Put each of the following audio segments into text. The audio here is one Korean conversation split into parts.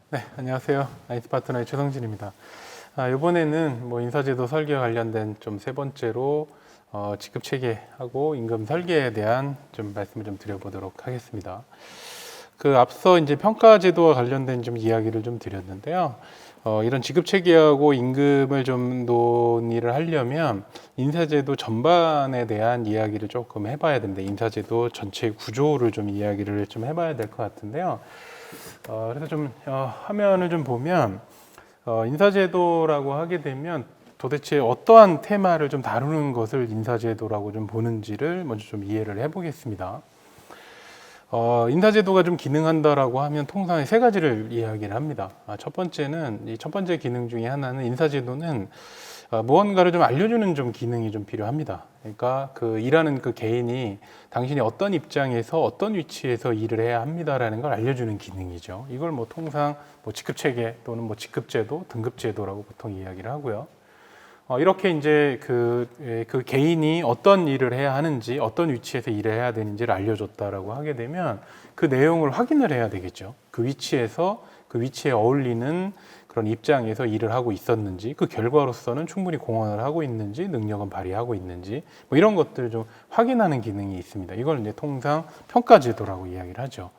네, 안녕하세요. IT 파트너의 최성진입니다. 이번에는 인사제도 설계 관련된 좀 세 번째로 지급 체계하고 임금 설계에 대한 좀 말씀을 좀 드려보도록 하겠습니다. 그 앞서 이제 평가 제도와 관련된 좀 이야기를 좀 드렸는데요. 이런 지급 체계하고 임금을 좀 논의를 하려면 인사제도 전반에 대한 이야기를 조금 해봐야 됩니다. 인사제도 전체 구조를 좀 이야기를 좀 해봐야 될 것 같은데요. 그래서 좀 화면을 좀 보면 인사제도라고 하게 되면 도대체 어떠한 테마를 좀 다루는 것을 인사제도라고 좀 보는지를 먼저 좀 이해를 해보겠습니다. 인사제도가 좀 기능한다라고 하면 통상 세 가지를 이야기를 합니다. 첫 번째는 이 첫 번째 기능 중에 하나는 인사제도는 무언가를 좀 알려주는 좀 기능이 좀 필요합니다. 그러니까 그 일하는 그 개인이 당신이 어떤 입장에서 어떤 위치에서 일을 해야 합니다라는 걸 알려주는 기능이죠. 이걸 통상 직급체계 또는 직급제도, 등급제도라고 보통 이야기를 하고요. 이렇게 이제 그 개인이 어떤 일을 해야 하는지, 어떤 위치에서 일을 해야 되는지를 알려줬다라고 하게 되면 그 내용을 확인을 해야 되겠죠. 그 위치에서 그 위치에 어울리는 그런 입장에서 일을 하고 있었는지, 그 결과로서는 충분히 공헌을 하고 있는지, 능력은 발휘하고 있는지, 이런 것들을 좀 확인하는 기능이 있습니다. 이걸 이제 통상 평가제도라고 이야기를 하죠.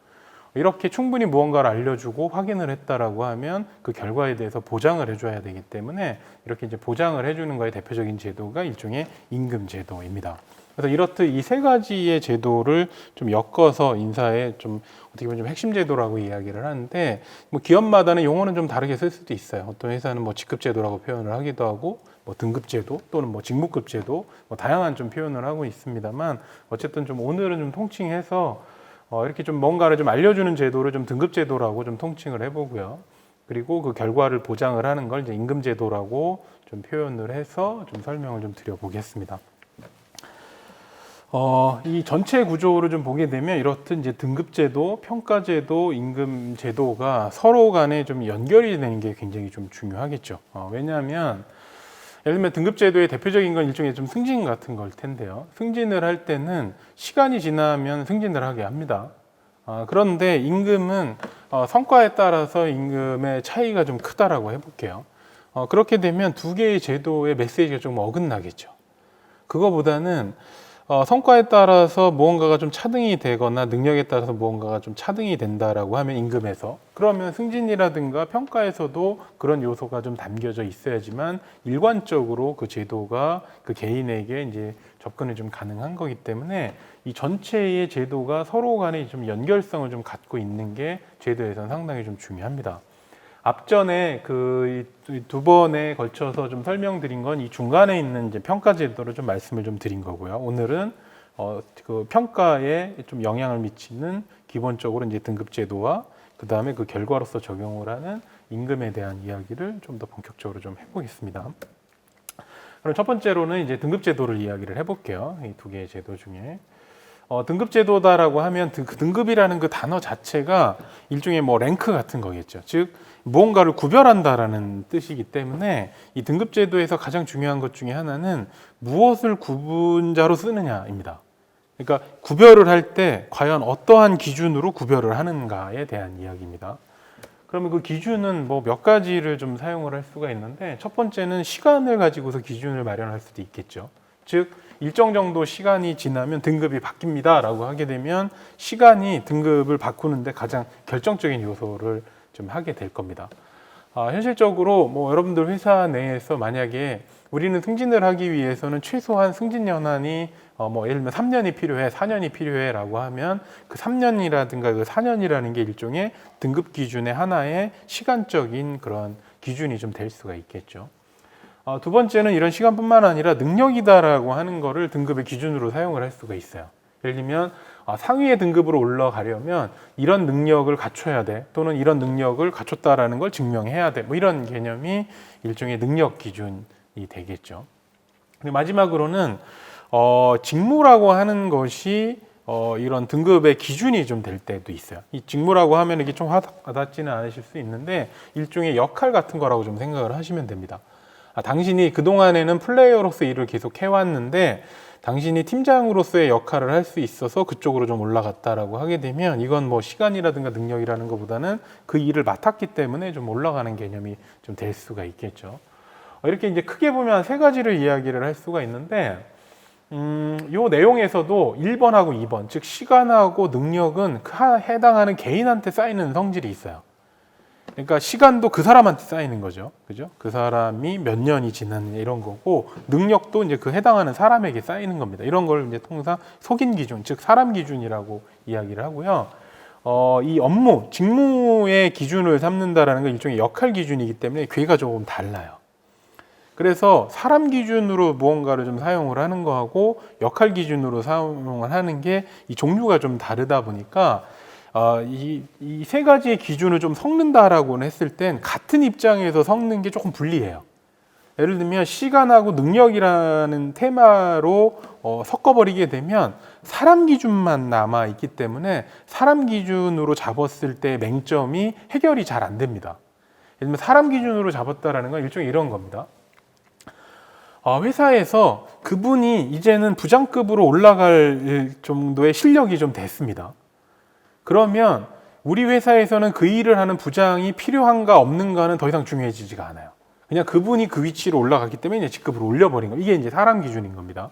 이렇게 충분히 무언가를 알려주고 확인을 했다라고 하면 그 결과에 대해서 보장을 해줘야 되기 때문에 이렇게 이제 보장을 해주는 거에 대표적인 제도가 일종의 임금제도입니다. 그래서 이렇듯 이 세 가지의 제도를 좀 엮어서 인사에 좀 어떻게 보면 좀 핵심 제도라고 이야기를 하는데 기업마다는 용어는 좀 다르게 쓸 수도 있어요. 어떤 회사는 직급제도라고 표현을 하기도 하고 등급제도 또는 직무급제도 다양한 좀 표현을 하고 있습니다만 어쨌든 좀 오늘은 좀 통칭해서 이렇게 좀 뭔가를 좀 알려주는 제도를 좀 등급제도라고 좀 통칭을 해보고요. 그리고 그 결과를 보장을 하는 걸 이제 임금제도라고 좀 표현을 해서 좀 설명을 좀 드려보겠습니다. 이 전체 구조를 좀 보게 되면 이렇듯 이제 등급제도, 평가제도, 임금제도가 서로 간에 좀 연결이 되는 게 굉장히 좀 중요하겠죠. 왜냐하면 예를 들면 등급제도의 대표적인 건 일종의 좀 승진 같은 걸 텐데요. 승진을 할 때는 시간이 지나면 승진을 하게 합니다. 그런데 임금은 성과에 따라서 임금의 차이가 좀 크다라고 해볼게요. 그렇게 되면 두 개의 제도의 메시지가 좀 어긋나겠죠. 그거보다는 성과에 따라서 무언가가 좀 차등이 되거나 능력에 따라서 무언가가 좀 차등이 된다라고 하면 임금에서 그러면 승진이라든가 평가에서도 그런 요소가 좀 담겨져 있어야지만 일관적으로 그 제도가 그 개인에게 이제 접근이 좀 가능한 거기 때문에 이 전체의 제도가 서로 간에 좀 연결성을 좀 갖고 있는 게 제도에서는 상당히 좀 중요합니다. 앞전에 그 두 번에 걸쳐서 좀 설명드린 건 이 중간에 있는 이제 평가 제도를 좀 말씀을 좀 드린 거고요. 오늘은 그 평가에 좀 영향을 미치는 기본적으로 이제 등급 제도와 그 다음에 그 결과로서 적용을 하는 임금에 대한 이야기를 좀 더 본격적으로 좀 해보겠습니다. 그럼 첫 번째로는 이제 등급 제도를 이야기를 해볼게요. 이 두 개의 제도 중에. 등급 제도다라고 하면 그 등급이라는 그 단어 자체가 일종의 랭크 같은 거겠죠. 즉 무언가를 구별한다라는 뜻이기 때문에 이 등급 제도에서 가장 중요한 것 중에 하나는 무엇을 구분자로 쓰느냐입니다. 그러니까 구별을 할 때 과연 어떠한 기준으로 구별을 하는가에 대한 이야기입니다. 그러면 그 기준은 몇 가지를 좀 사용을 할 수가 있는데 첫 번째는 시간을 가지고서 기준을 마련할 수도 있겠죠. 즉 일정 정도 시간이 지나면 등급이 바뀝니다 라고 하게 되면 시간이 등급을 바꾸는데 가장 결정적인 요소를 좀 하게 될 겁니다. 현실적으로 여러분들 회사 내에서 만약에 우리는 승진을 하기 위해서는 최소한 승진 연한이 예를 들면 3년이 필요해, 4년이 필요해 라고 하면 그 3년이라든가 그 4년이라는 게 일종의 등급 기준의 하나의 시간적인 그런 기준이 좀 될 수가 있겠죠. 두 번째는 이런 시간뿐만 아니라 능력이다라고 하는 거를 등급의 기준으로 사용을 할 수가 있어요. 예를 들면 상위의 등급으로 올라가려면 이런 능력을 갖춰야 돼 또는 이런 능력을 갖췄다라는 걸 증명해야 돼 이런 개념이 일종의 능력 기준이 되겠죠. 그리고 마지막으로는 직무라고 하는 것이 이런 등급의 기준이 좀 될 때도 있어요. 이 직무라고 하면 이게 좀 와닿지는 않으실 수 있는데 일종의 역할 같은 거라고 좀 생각을 하시면 됩니다. 당신이 그동안에는 플레이어로서 일을 계속 해왔는데 당신이 팀장으로서의 역할을 할 수 있어서 그쪽으로 좀 올라갔다라고 하게 되면 이건 뭐 시간이라든가 능력이라는 것보다는 그 일을 맡았기 때문에 좀 올라가는 개념이 좀 될 수가 있겠죠. 이렇게 이제 크게 보면 세 가지를 이야기를 할 수가 있는데 요 내용에서도 1번하고 2번, 즉 시간하고 능력은 해당하는 개인한테 쌓이는 성질이 있어요. 그러니까 시간도 그 사람한테 쌓이는 거죠. 그죠? 그 사람이 몇 년이 지났느냐 이런 거고, 능력도 이제 그 해당하는 사람에게 쌓이는 겁니다. 이런 걸 이제 통상 속인 기준, 즉 사람 기준이라고 이야기를 하고요. 이 업무, 직무의 기준을 삼는다라는 건 일종의 역할 기준이기 때문에 괴가 조금 달라요. 그래서 사람 기준으로 무언가를 좀 사용을 하는 거하고 역할 기준으로 사용을 하는 게 이 종류가 좀 다르다 보니까 이 세 가지의 기준을 좀 섞는다라고 했을 땐 같은 입장에서 섞는 게 조금 불리해요. 예를 들면 시간하고 능력이라는 테마로 섞어버리게 되면 사람 기준만 남아 있기 때문에 사람 기준으로 잡았을 때 맹점이 해결이 잘 안 됩니다. 예를 들면 사람 기준으로 잡았다라는 건 일종의 이런 겁니다. 회사에서 그분이 이제는 부장급으로 올라갈 정도의 실력이 좀 됐습니다. 그러면 우리 회사에서는 그 일을 하는 부장이 필요한가 없는가는 더 이상 중요해지지가 않아요. 그냥 그분이 그 위치로 올라갔기 때문에 이제 직급을 올려버린 거예요. 이게 이제 사람 기준인 겁니다.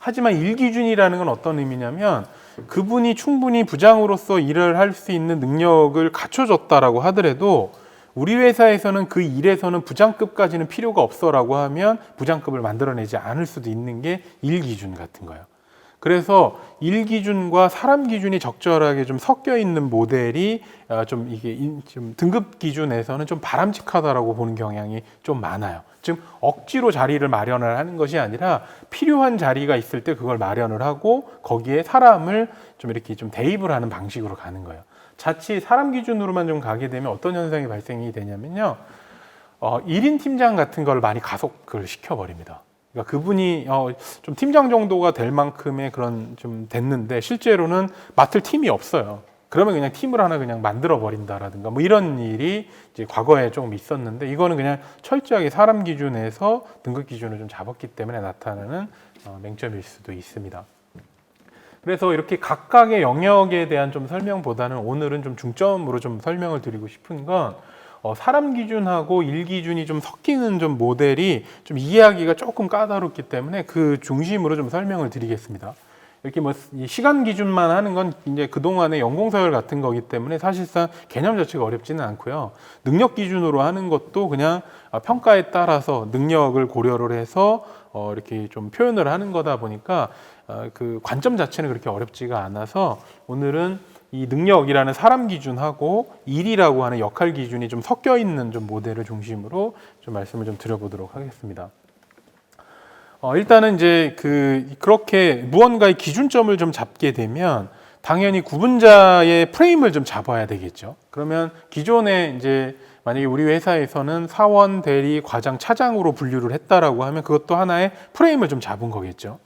하지만 일 기준이라는 건 어떤 의미냐면 그분이 충분히 부장으로서 일을 할 수 있는 능력을 갖춰줬다라고 하더라도 우리 회사에서는 그 일에서는 부장급까지는 필요가 없어라고 하면 부장급을 만들어내지 않을 수도 있는 게 일 기준 같은 거예요. 그래서 일 기준과 사람 기준이 적절하게 좀 섞여 있는 모델이 좀 이게 좀 등급 기준에서는 좀 바람직하다라고 보는 경향이 좀 많아요. 즉 억지로 자리를 마련을 하는 것이 아니라 필요한 자리가 있을 때 그걸 마련을 하고 거기에 사람을 좀 이렇게 좀 대입을 하는 방식으로 가는 거예요. 자칫 사람 기준으로만 좀 가게 되면 어떤 현상이 발생이 되냐면요. 1인 팀장 같은 걸 많이 가속을 시켜버립니다. 그러니까 그분이 좀 팀장 정도가 될 만큼의 그런 좀 됐는데 실제로는 맡을 팀이 없어요. 그러면 그냥 팀을 하나 그냥 만들어 버린다라든가 뭐 이런 일이 이제 과거에 조금 있었는데 이거는 그냥 철저하게 사람 기준에서 등급 기준을 좀 잡았기 때문에 나타나는 맹점일 수도 있습니다. 그래서 이렇게 각각의 영역에 대한 좀 설명보다는 오늘은 좀 중점으로 좀 설명을 드리고 싶은 건 사람 기준하고 일 기준이 좀 섞이는 좀 모델이 좀 이해하기가 조금 까다롭기 때문에 그 중심으로 좀 설명을 드리겠습니다. 이렇게 뭐 시간 기준만 하는 건 이제 그동안의 연공서열 같은 거기 때문에 사실상 개념 자체가 어렵지는 않고요. 능력 기준으로 하는 것도 그냥 평가에 따라서 능력을 고려를 해서 이렇게 좀 표현을 하는 거다 보니까 그 관점 자체는 그렇게 어렵지가 않아서 오늘은 이 능력이라는 사람 기준하고 일이라고 하는 역할 기준이 좀 섞여 있는 좀 모델을 중심으로 좀 말씀을 좀 드려보도록 하겠습니다. 일단은 이제 그렇게 무언가의 기준점을 좀 잡게 되면 당연히 구분자의 프레임을 좀 잡아야 되겠죠. 그러면 기존에 이제 만약에 우리 회사에서는 사원, 대리, 과장, 차장으로 분류를 했다라고 하면 그것도 하나의 프레임을 좀 잡은 거겠죠.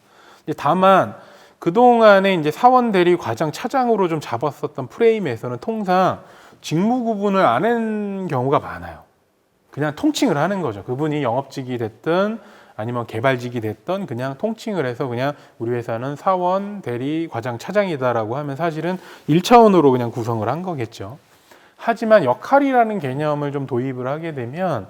다만 그동안에 이제 사원, 대리, 과장, 차장으로 좀 잡았었던 프레임에서는 통상 직무 구분을 안 한 경우가 많아요. 그냥 통칭을 하는 거죠. 그분이 영업직이 됐든 아니면 개발직이 됐던 그냥 통칭을 해서 그냥 우리 회사는 사원, 대리, 과장, 차장이다라고 하면 사실은 1차원으로 그냥 구성을 한 거겠죠. 하지만 역할이라는 개념을 좀 도입을 하게 되면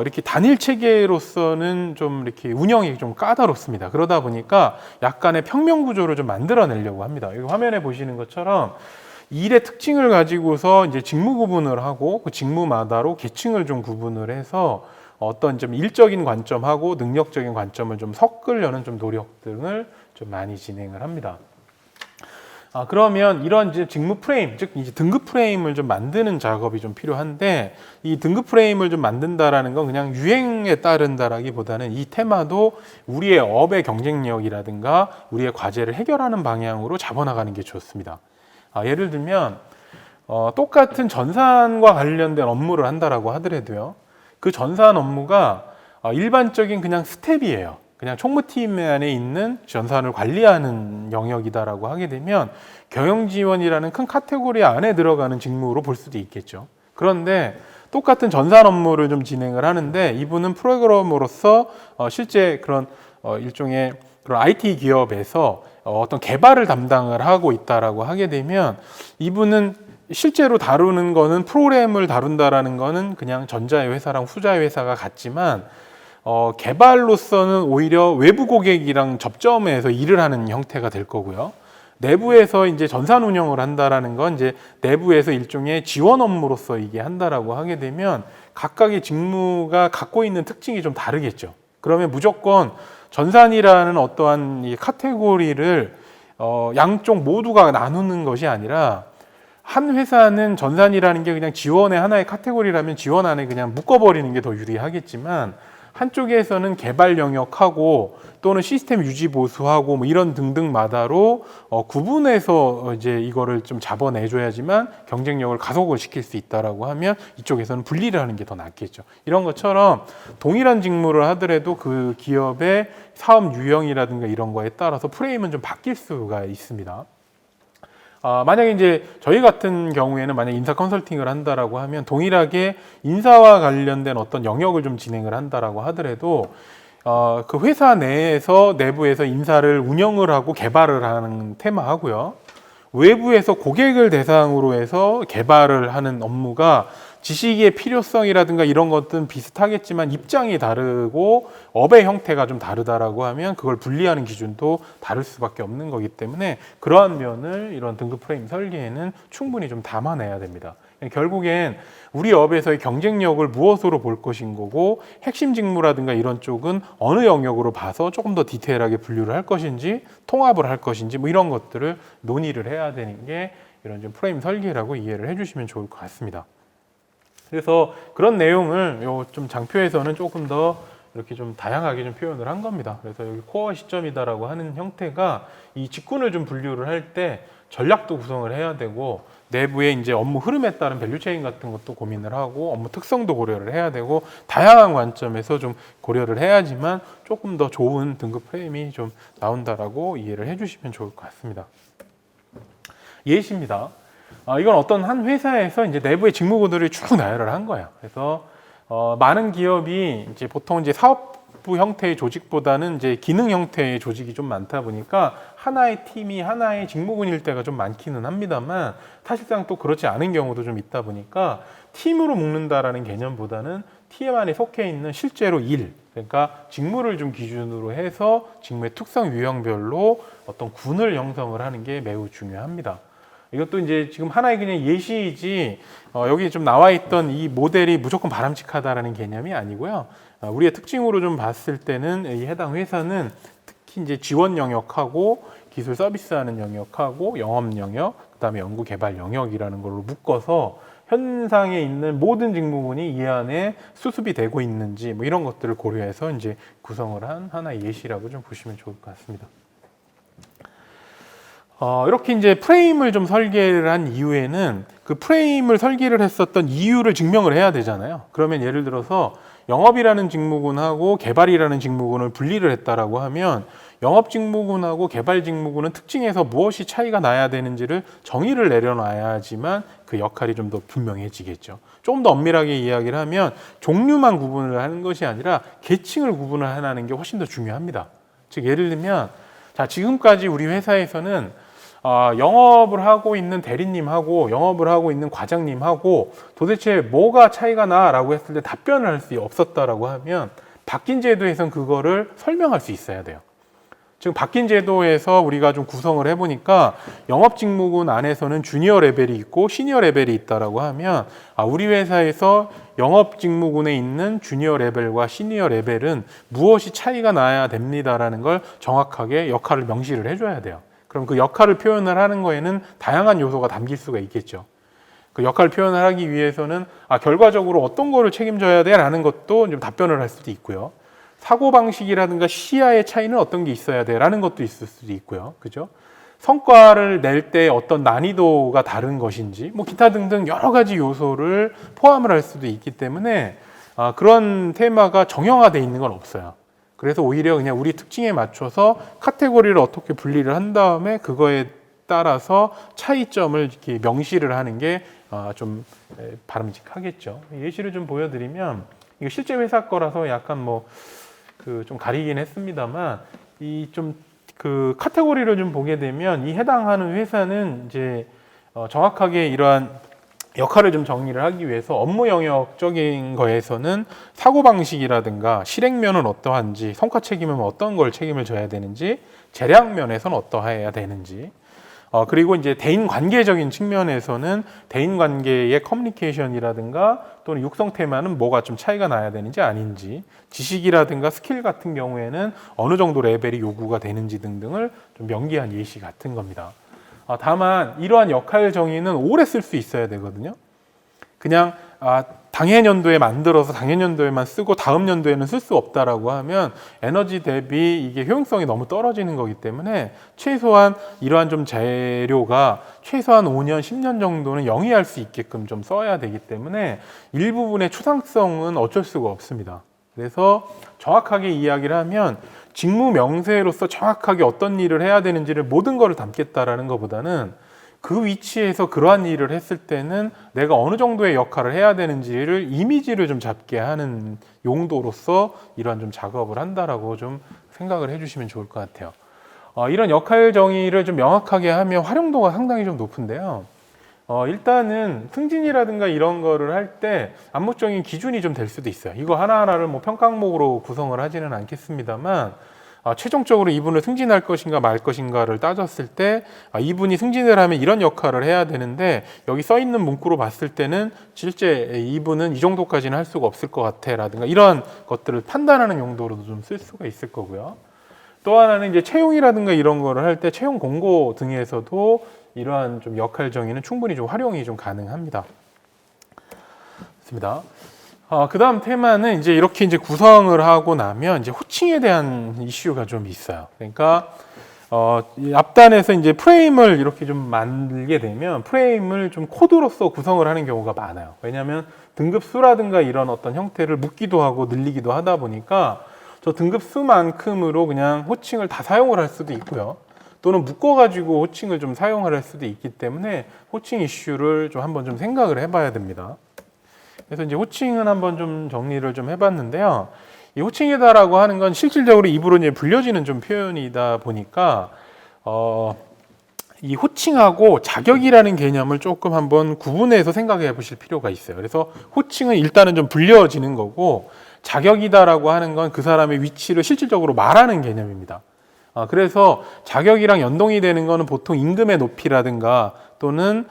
이렇게 단일 체계로서는 좀 이렇게 운영이 좀 까다롭습니다. 그러다 보니까 약간의 평면 구조를 좀 만들어내려고 합니다. 여기 화면에 보시는 것처럼 일의 특징을 가지고서 이제 직무 구분을 하고 그 직무마다로 계층을 좀 구분을 해서 어떤 좀 일적인 관점하고 능력적인 관점을 좀 섞으려는 좀 노력 등을 좀 많이 진행을 합니다. 그러면 이런 이제 직무 프레임, 즉 이제 등급 프레임을 좀 만드는 작업이 좀 필요한데 이 등급 프레임을 좀 만든다라는 건 그냥 유행에 따른다라기보다는 이 테마도 우리의 업의 경쟁력이라든가 우리의 과제를 해결하는 방향으로 잡아나가는 게 좋습니다. 예를 들면 똑같은 전산과 관련된 업무를 한다라고 하더라도요. 그 전산 업무가 일반적인 그냥 스텝이에요. 그냥 총무팀 안에 있는 전산을 관리하는 영역이다라고 하게 되면 경영지원이라는 큰 카테고리 안에 들어가는 직무로 볼 수도 있겠죠. 그런데 똑같은 전산 업무를 좀 진행을 하는데 이분은 프로그래머로서 실제 그런 일종의 그런 IT 기업에서 어떤 개발을 담당을 하고 있다라고 하게 되면 이분은 실제로 다루는 거는 프로그램을 다룬다라는 거는 그냥 전자의 회사랑 후자의 회사가 같지만 개발로서는 오히려 외부 고객이랑 접점해서 일을 하는 형태가 될 거고요. 내부에서 이제 전산 운영을 한다라는 건 이제 내부에서 일종의 지원 업무로서 이게 한다라고 하게 되면 각각의 직무가 갖고 있는 특징이 좀 다르겠죠. 그러면 무조건 전산이라는 어떠한 이 카테고리를 양쪽 모두가 나누는 것이 아니라 한 회사는 전산이라는 게 그냥 지원의 하나의 카테고리라면 지원 안에 그냥 묶어버리는 게 더 유리하겠지만 한쪽에서는 개발 영역하고 또는 시스템 유지 보수하고 뭐 이런 등등마다로 구분해서 이제 이거를 좀 잡아내줘야지만 경쟁력을 가속을 시킬 수 있다라고 하면 이쪽에서는 분리를 하는 게 더 낫겠죠. 이런 것처럼 동일한 직무를 하더라도 그 기업의 사업 유형이라든가 이런 거에 따라서 프레임은 좀 바뀔 수가 있습니다. 만약에 이제 저희 같은 경우에는 만약 인사 컨설팅을 한다라고 하면 동일하게 인사와 관련된 어떤 영역을 좀 진행을 한다라고 하더라도 그 회사 내에서 내부에서 인사를 운영을 하고 개발을 하는 테마하고요. 외부에서 고객을 대상으로 해서 개발을 하는 업무가 지식의 필요성이라든가 이런 것들은 비슷하겠지만 입장이 다르고 업의 형태가 좀 다르다라고 하면 그걸 분리하는 기준도 다를 수밖에 없는 거기 때문에 그러한 면을 이런 등급 프레임 설계에는 충분히 좀 담아내야 됩니다. 결국엔 우리 업에서의 경쟁력을 무엇으로 볼 것인 거고 핵심 직무라든가 이런 쪽은 어느 영역으로 봐서 조금 더 디테일하게 분류를 할 것인지 통합을 할 것인지 뭐 이런 것들을 논의를 해야 되는 게 이런 좀 프레임 설계라고 이해를 해주시면 좋을 것 같습니다. 그래서 그런 내용을 요 좀 장표에서는 조금 더 이렇게 좀 다양하게 좀 표현을 한 겁니다. 그래서 여기 코어 시점이다라고 하는 형태가 이 직군을 좀 분류를 할 때 전략도 구성을 해야 되고 내부의 이제 업무 흐름에 따른 밸류체인 같은 것도 고민을 하고 업무 특성도 고려를 해야 되고 다양한 관점에서 좀 고려를 해야지만 조금 더 좋은 등급 프레임이 좀 나온다라고 이해를 해주시면 좋을 것 같습니다. 예시입니다. 이건 어떤 한 회사에서 이제 내부의 직무고들을 쭉 나열을 한 거예요. 그래서 많은 기업이 이제 보통 이제 사업부 형태의 조직보다는 이제 기능 형태의 조직이 좀 많다 보니까 하나의 팀이 하나의 직무군일 때가 좀 많기는 합니다만 사실상 또 그렇지 않은 경우도 좀 있다 보니까 팀으로 묶는다라는 개념보다는 팀 안에 속해 있는 실제로 일, 그러니까 직무를 좀 기준으로 해서 직무의 특성 유형별로 어떤 군을 형성을 하는 게 매우 중요합니다. 이것도 이제 지금 하나의 그냥 예시이지 여기 좀 나와 있던 이 모델이 무조건 바람직하다라는 개념이 아니고요. 우리의 특징으로 좀 봤을 때는 이 해당 회사는 특히 이제 지원 영역하고 기술 서비스하는 영역하고 영업 영역, 그다음에 연구 개발 영역이라는 걸로 묶어서 현상에 있는 모든 직무군이 이 안에 수습이 되고 있는지 뭐 이런 것들을 고려해서 이제 구성을 한 하나의 예시라고 좀 보시면 좋을 것 같습니다. 이렇게 이제 프레임을 좀 설계를 한 이후에는 그 프레임을 설계를 했었던 이유를 증명을 해야 되잖아요. 그러면 예를 들어서 영업이라는 직무군하고 개발이라는 직무군을 분리를 했다라고 하면 영업 직무군하고 개발 직무군은 특징에서 무엇이 차이가 나야 되는지를 정의를 내려놔야지만 그 역할이 좀 더 분명해지겠죠. 조금 더 엄밀하게 이야기를 하면 종류만 구분을 하는 것이 아니라 계층을 구분을 하는 게 훨씬 더 중요합니다. 즉 예를 들면 자 지금까지 우리 회사에서는 영업을 하고 있는 대리님하고 영업을 하고 있는 과장님하고 도대체 뭐가 차이가 나라고 했을 때 답변을 할 수 없었다라고 하면 바뀐 제도에선 그거를 설명할 수 있어야 돼요. 지금 바뀐 제도에서 우리가 좀 구성을 해보니까 영업 직무군 안에서는 주니어 레벨이 있고 시니어 레벨이 있다라고 하면 우리 회사에서 영업 직무군에 있는 주니어 레벨과 시니어 레벨은 무엇이 차이가 나야 됩니다라는 걸 정확하게 역할을 명시를 해줘야 돼요. 그럼 그 역할을 표현을 하는 거에는 다양한 요소가 담길 수가 있겠죠. 그 역할 표현을 하기 위해서는 결과적으로 어떤 거를 책임져야 돼라는 것도 좀 답변을 할 수도 있고요. 사고방식이라든가 시야의 차이는 어떤 게 있어야 돼라는 것도 있을 수도 있고요. 그죠? 성과를 낼 때 어떤 난이도가 다른 것인지 뭐 기타 등등 여러 가지 요소를 포함을 할 수도 있기 때문에 그런 테마가 정형화되어 있는 건 없어요. 그래서 오히려 그냥 우리 특징에 맞춰서 카테고리를 어떻게 분리를 한 다음에 그거에 따라서 차이점을 이렇게 명시를 하는 게 좀 바람직하겠죠. 예시를 좀 보여드리면 이거 실제 회사 거라서 약간 뭐 그 좀 가리긴 했습니다만 이 좀 그 카테고리를 좀 보게 되면 이 해당하는 회사는 이제 정확하게 이러한 역할을 좀 정리를 하기 위해서 업무 영역적인 거에서는 사고방식이라든가 실행면은 어떠한지, 성과 책임은 어떤 걸 책임을 져야 되는지, 재량면에서는 어떠해야 되는지, 그리고 이제 대인 관계적인 측면에서는 대인 관계의 커뮤니케이션이라든가 또는 육성 테마는 뭐가 좀 차이가 나야 되는지 아닌지, 지식이라든가 스킬 같은 경우에는 어느 정도 레벨이 요구가 되는지 등등을 좀 명기한 예시 같은 겁니다. 다만 이러한 역할 정의는 오래 쓸 수 있어야 되거든요. 그냥 당해년도에 만들어서 당해년도에만 쓰고 다음 년도에는 쓸 수 없다라고 하면 에너지 대비 이게 효용성이 너무 떨어지는 거기 때문에 최소한 이러한 좀 재료가 최소한 5년, 10년 정도는 영위할 수 있게끔 좀 써야 되기 때문에 일부분의 추상성은 어쩔 수가 없습니다. 그래서 정확하게 이야기를 하면 직무 명세로서 정확하게 어떤 일을 해야 되는지를 모든 것을 담겠다라는 것보다는 그 위치에서 그러한 일을 했을 때는 내가 어느 정도의 역할을 해야 되는지를 이미지를 좀 잡게 하는 용도로서 이러한 좀 작업을 한다라고 좀 생각을 해주시면 좋을 것 같아요. 이런 역할 정의를 좀 명확하게 하면 활용도가 상당히 좀 높은데요. 일단은 승진이라든가 이런 거를 할 때 암묵적인 기준이 좀 될 수도 있어요. 이거 하나하나를 뭐 평가 항목으로 구성을 하지는 않겠습니다만 최종적으로 이분을 승진할 것인가 말 것인가를 따졌을 때 이분이 승진을 하면 이런 역할을 해야 되는데 여기 써 있는 문구로 봤을 때는 실제 이분은 이 정도까지는 할 수가 없을 것 같아 라든가 이런 것들을 판단하는 용도로도 좀 쓸 수가 있을 거고요. 또 하나는 이제 채용이라든가 이런 거를 할 때 채용 공고 등에서도 이러한 좀 역할 정의는 충분히 좀 활용이 좀 가능합니다. 좋습니다. 그 다음 테마는 이제 이렇게 이제 구성을 하고 나면 이제 호칭에 대한 이슈가 좀 있어요. 그러니까 이 앞단에서 이제 프레임을 이렇게 좀 만들게 되면 프레임을 좀 코드로서 구성을 하는 경우가 많아요. 왜냐하면 등급수라든가 이런 어떤 형태를 묶기도 하고 늘리기도 하다 보니까 저 등급수만큼으로 그냥 호칭을 다 사용을 할 수도 있고요. 또는 묶어가지고 호칭을 좀 사용을 할 수도 있기 때문에 호칭 이슈를 좀 한번 좀 생각을 해봐야 됩니다. 그래서 이제 호칭은 한번 좀 정리를 좀 해봤는데요. 이 호칭이다라고 하는 건 실질적으로 입으로 이제 불려지는 좀 표현이다 보니까 이 호칭하고 자격이라는 개념을 조금 한번 구분해서 생각해 보실 필요가 있어요. 그래서 호칭은 일단은 좀 불려지는 거고 자격이다라고 하는 건 그 사람의 위치를 실질적으로 말하는 개념입니다. 그래서 자격이랑 연동이 되는 거는 보통 임금의 높이라든가 또는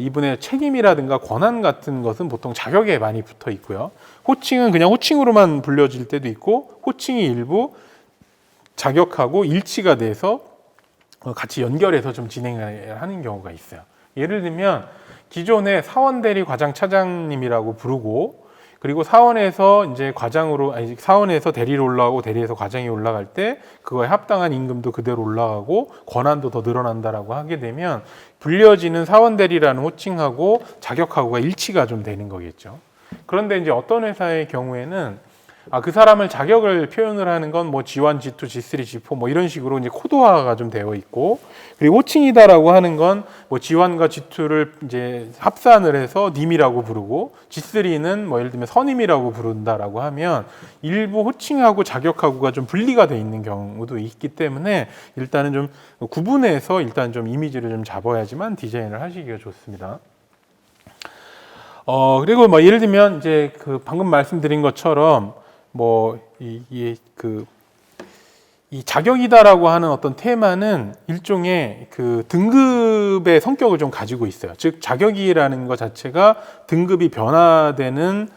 이분의 책임이라든가 권한 같은 것은 보통 자격에 많이 붙어 있고요. 호칭은 그냥 호칭으로만 불려질 때도 있고 호칭이 일부 자격하고 일치가 돼서 같이 연결해서 좀 진행을 하는 경우가 있어요. 예를 들면 기존에 사원 대리 과장 차장님이라고 부르고 그리고 사원에서 이제 과장으로 사원에서 대리로 올라가고 대리에서 과장이 올라갈 때 그거에 합당한 임금도 그대로 올라가고 권한도 더 늘어난다라고 하게 되면 불려지는 사원 대리라는 호칭하고 자격하고가 일치가 좀 되는 거겠죠. 그런데 이제 어떤 회사의 경우에는 그 사람을 자격을 표현을 하는 건 뭐 G1, G2, G3, G4 뭐 이런 식으로 이제 코드화가 좀 되어 있고 그리고 호칭이다라고 하는 건 뭐 G1과 G2를 이제 합산을 해서 님이라고 부르고 G3는 뭐 예를 들면 선임이라고 부른다라고 하면 일부 호칭하고 자격하고가 좀 분리가 돼 있는 경우도 있기 때문에 일단은 좀 구분해서 일단 좀 이미지를 좀 잡아야지만 디자인을 하시기가 좋습니다. 그리고 뭐 예를 들면 이제 그 방금 말씀드린 것처럼 뭐 이 자격이다라고 하는 어떤 테마는 일종의 그 등급의 성격을 좀 가지고 있어요. 즉 자격이라는 것 자체가 등급이 변화되는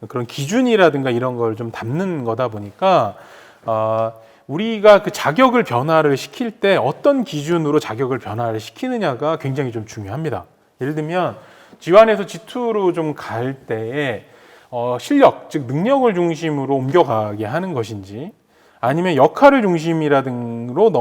그런 기준이라든가 이런 걸 좀 담는 거다 보니까 우리가 그 자격을 변화를 시킬 때 어떤 기준으로 자격을 변화를 시키느냐가 굉장히 좀 중요합니다. 예를 들면 G1에서 G2로 좀 갈 때에 실력, 즉 능력을 중심으로 옮겨가게 하는 것인지 아니면 역할을 중심이라든로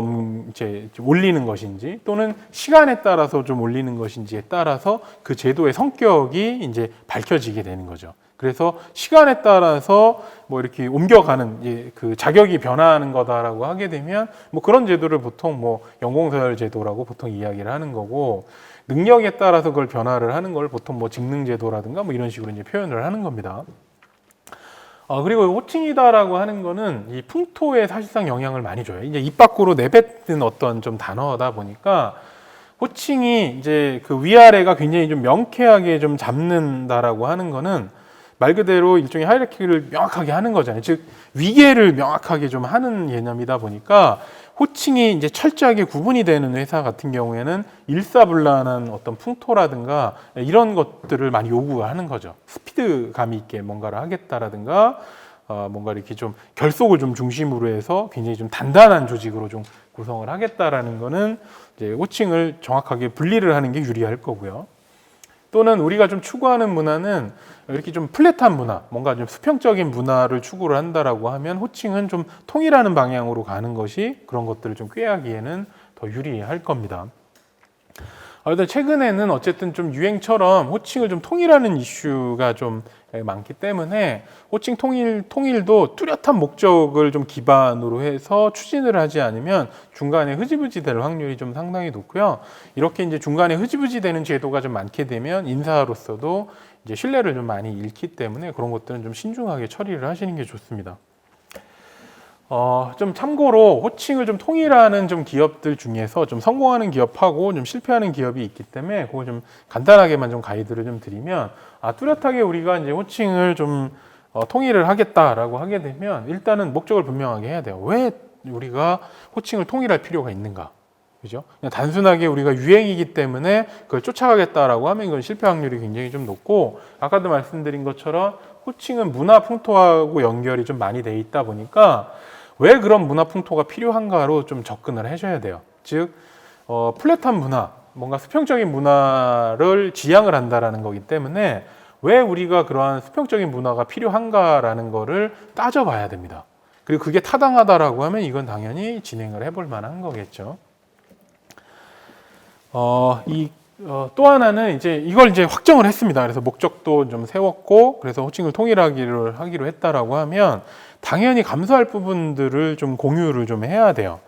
이제 올리는 것인지 또는 시간에 따라서 좀 올리는 것인지에 따라서 그 제도의 성격이 이제 밝혀지게 되는 거죠. 그래서 시간에 따라서 뭐 이렇게 옮겨가는 그 자격이 변화하는 거다라고 하게 되면 뭐 그런 제도를 보통 뭐 연공서열 제도라고 보통 이야기를 하는 거고 능력에 따라서 그걸 변화를 하는 걸 보통 뭐 직능 제도라든가 뭐 이런 식으로 이제 표현을 하는 겁니다. 그리고 호칭이다라고 하는 거는 이 풍토에 사실상 영향을 많이 줘요. 이제 입 밖으로 내뱉는 어떤 좀 단어다 보니까 호칭이 이제 그 위아래가 굉장히 좀 명쾌하게 좀 잡는다라고 하는 거는 말 그대로 일종의 하이라키를 명확하게 하는 거잖아요. 즉 위계를 명확하게 좀 하는 개념이다 보니까 호칭이 이제 철저하게 구분이 되는 회사 같은 경우에는 일사불란한 어떤 풍토라든가 이런 것들을 많이 요구하는 거죠. 스피드감 있게 뭔가를 하겠다라든가 뭔가 이렇게 좀 결속을 좀 중심으로 해서 굉장히 좀 단단한 조직으로 좀 구성을 하겠다라는 거는 이제 호칭을 정확하게 분리를 하는 게 유리할 거고요. 또는 우리가 좀 추구하는 문화는 이렇게 좀 플랫한 문화, 뭔가 좀 수평적인 문화를 추구를 한다라고 하면 호칭은 좀 통일하는 방향으로 가는 것이 그런 것들을 좀 꾀하기에는 더 유리할 겁니다. 일단 최근에는 어쨌든 좀 유행처럼 호칭을 좀 통일하는 이슈가 좀 많기 때문에 호칭 통일도 뚜렷한 목적을 좀 기반으로 해서 추진을 하지 않으면 중간에 흐지부지 될 확률이 좀 상당히 높고요. 이렇게 이제 중간에 흐지부지 되는 제도가 좀 많게 되면 인사로서도 이제 신뢰를 좀 많이 잃기 때문에 그런 것들은 좀 신중하게 처리를 하시는 게 좋습니다. 좀 참고로 호칭을 좀 통일하는 좀 기업들 중에서 좀 성공하는 기업하고 좀 실패하는 기업이 있기 때문에 그거 좀 간단하게만 좀 가이드를 좀 드리면 뚜렷하게 우리가 이제 호칭을 좀 통일을 하겠다라고 하게 되면 일단은 목적을 분명하게 해야 돼요. 왜 우리가 호칭을 통일할 필요가 있는가? 그죠? 그냥 단순하게 우리가 유행이기 때문에 그걸 쫓아가겠다라고 하면 이건 실패 확률이 굉장히 좀 높고 아까도 말씀드린 것처럼 호칭은 문화 풍토하고 연결이 좀 많이 돼 있다 보니까 왜 그런 문화 풍토가 필요한가로 좀 접근을 하셔야 돼요. 즉 플랫한 문화, 뭔가 수평적인 문화를 지향을 한다라는 거기 때문에 왜 우리가 그러한 수평적인 문화가 필요한가라는 거를 따져봐야 됩니다. 그리고 그게 타당하다라고 하면 이건 당연히 진행을 해볼 만한 거겠죠. 또 하나는 이걸 이제 확정을 했습니다. 그래서 목적도 좀 세웠고, 그래서 호칭을 통일하기로 했다라고 하면 당연히 감수할 부분들을 좀 공유를 좀 해야 돼요.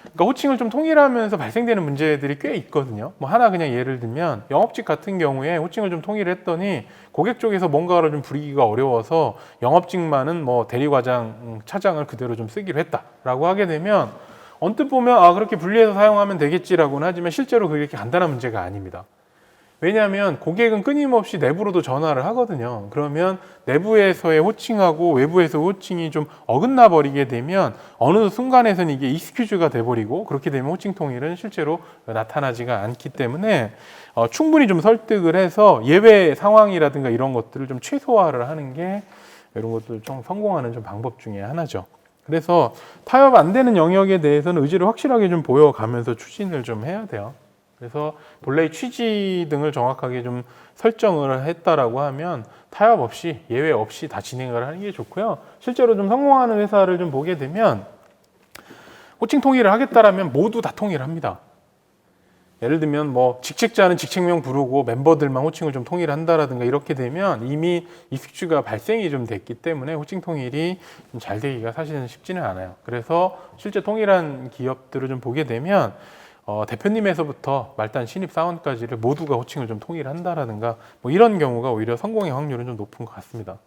그러니까 호칭을 좀 통일하면서 발생되는 문제들이 꽤 있거든요. 뭐 하나 그냥 예를 들면 영업직 같은 경우에 호칭을 좀 통일했더니 고객 쪽에서 뭔가를 좀 부리기가 어려워서 영업직만은 뭐 대리과장, 차장을 그대로 좀 쓰기로 했다라고 하게 되면 언뜻 보면 그렇게 분리해서 사용하면 되겠지라고는 하지만 실제로 그렇게 간단한 문제가 아닙니다. 왜냐하면 고객은 끊임없이 내부로도 전화를 하거든요. 그러면 내부에서의 호칭하고 외부에서 호칭이 좀 어긋나 버리게 되면 어느 순간에서는 이게 익스큐즈가 돼버리고 그렇게 되면 호칭 통일은 실제로 나타나지가 않기 때문에 충분히 좀 설득을 해서 예외 상황이라든가 이런 것들을 좀 최소화를 하는 게 이런 것들 좀 성공하는 좀 방법 중에 하나죠. 그래서 타협 안 되는 영역에 대해서는 의지를 확실하게 좀 보여가면서 추진을 좀 해야 돼요. 그래서 본래의 취지 등을 정확하게 좀 설정을 했다라고 하면 타협 없이 예외 없이 다 진행을 하는 게 좋고요. 실제로 좀 성공하는 회사를 좀 보게 되면 호칭 통일을 하겠다라면 모두 다 통일합니다. 예를 들면 뭐 직책자는 직책명 부르고 멤버들만 호칭을 좀 통일한다라든가 이렇게 되면 이미 익스큐즈가 발생이 좀 됐기 때문에 호칭 통일이 좀 잘 되기가 사실은 쉽지는 않아요. 그래서 실제 통일한 기업들을 좀 보게 되면 대표님에서부터 말단 신입 사원까지를 모두가 호칭을 좀 통일한다라든가 뭐 이런 경우가 오히려 성공의 확률은 좀 높은 것 같습니다.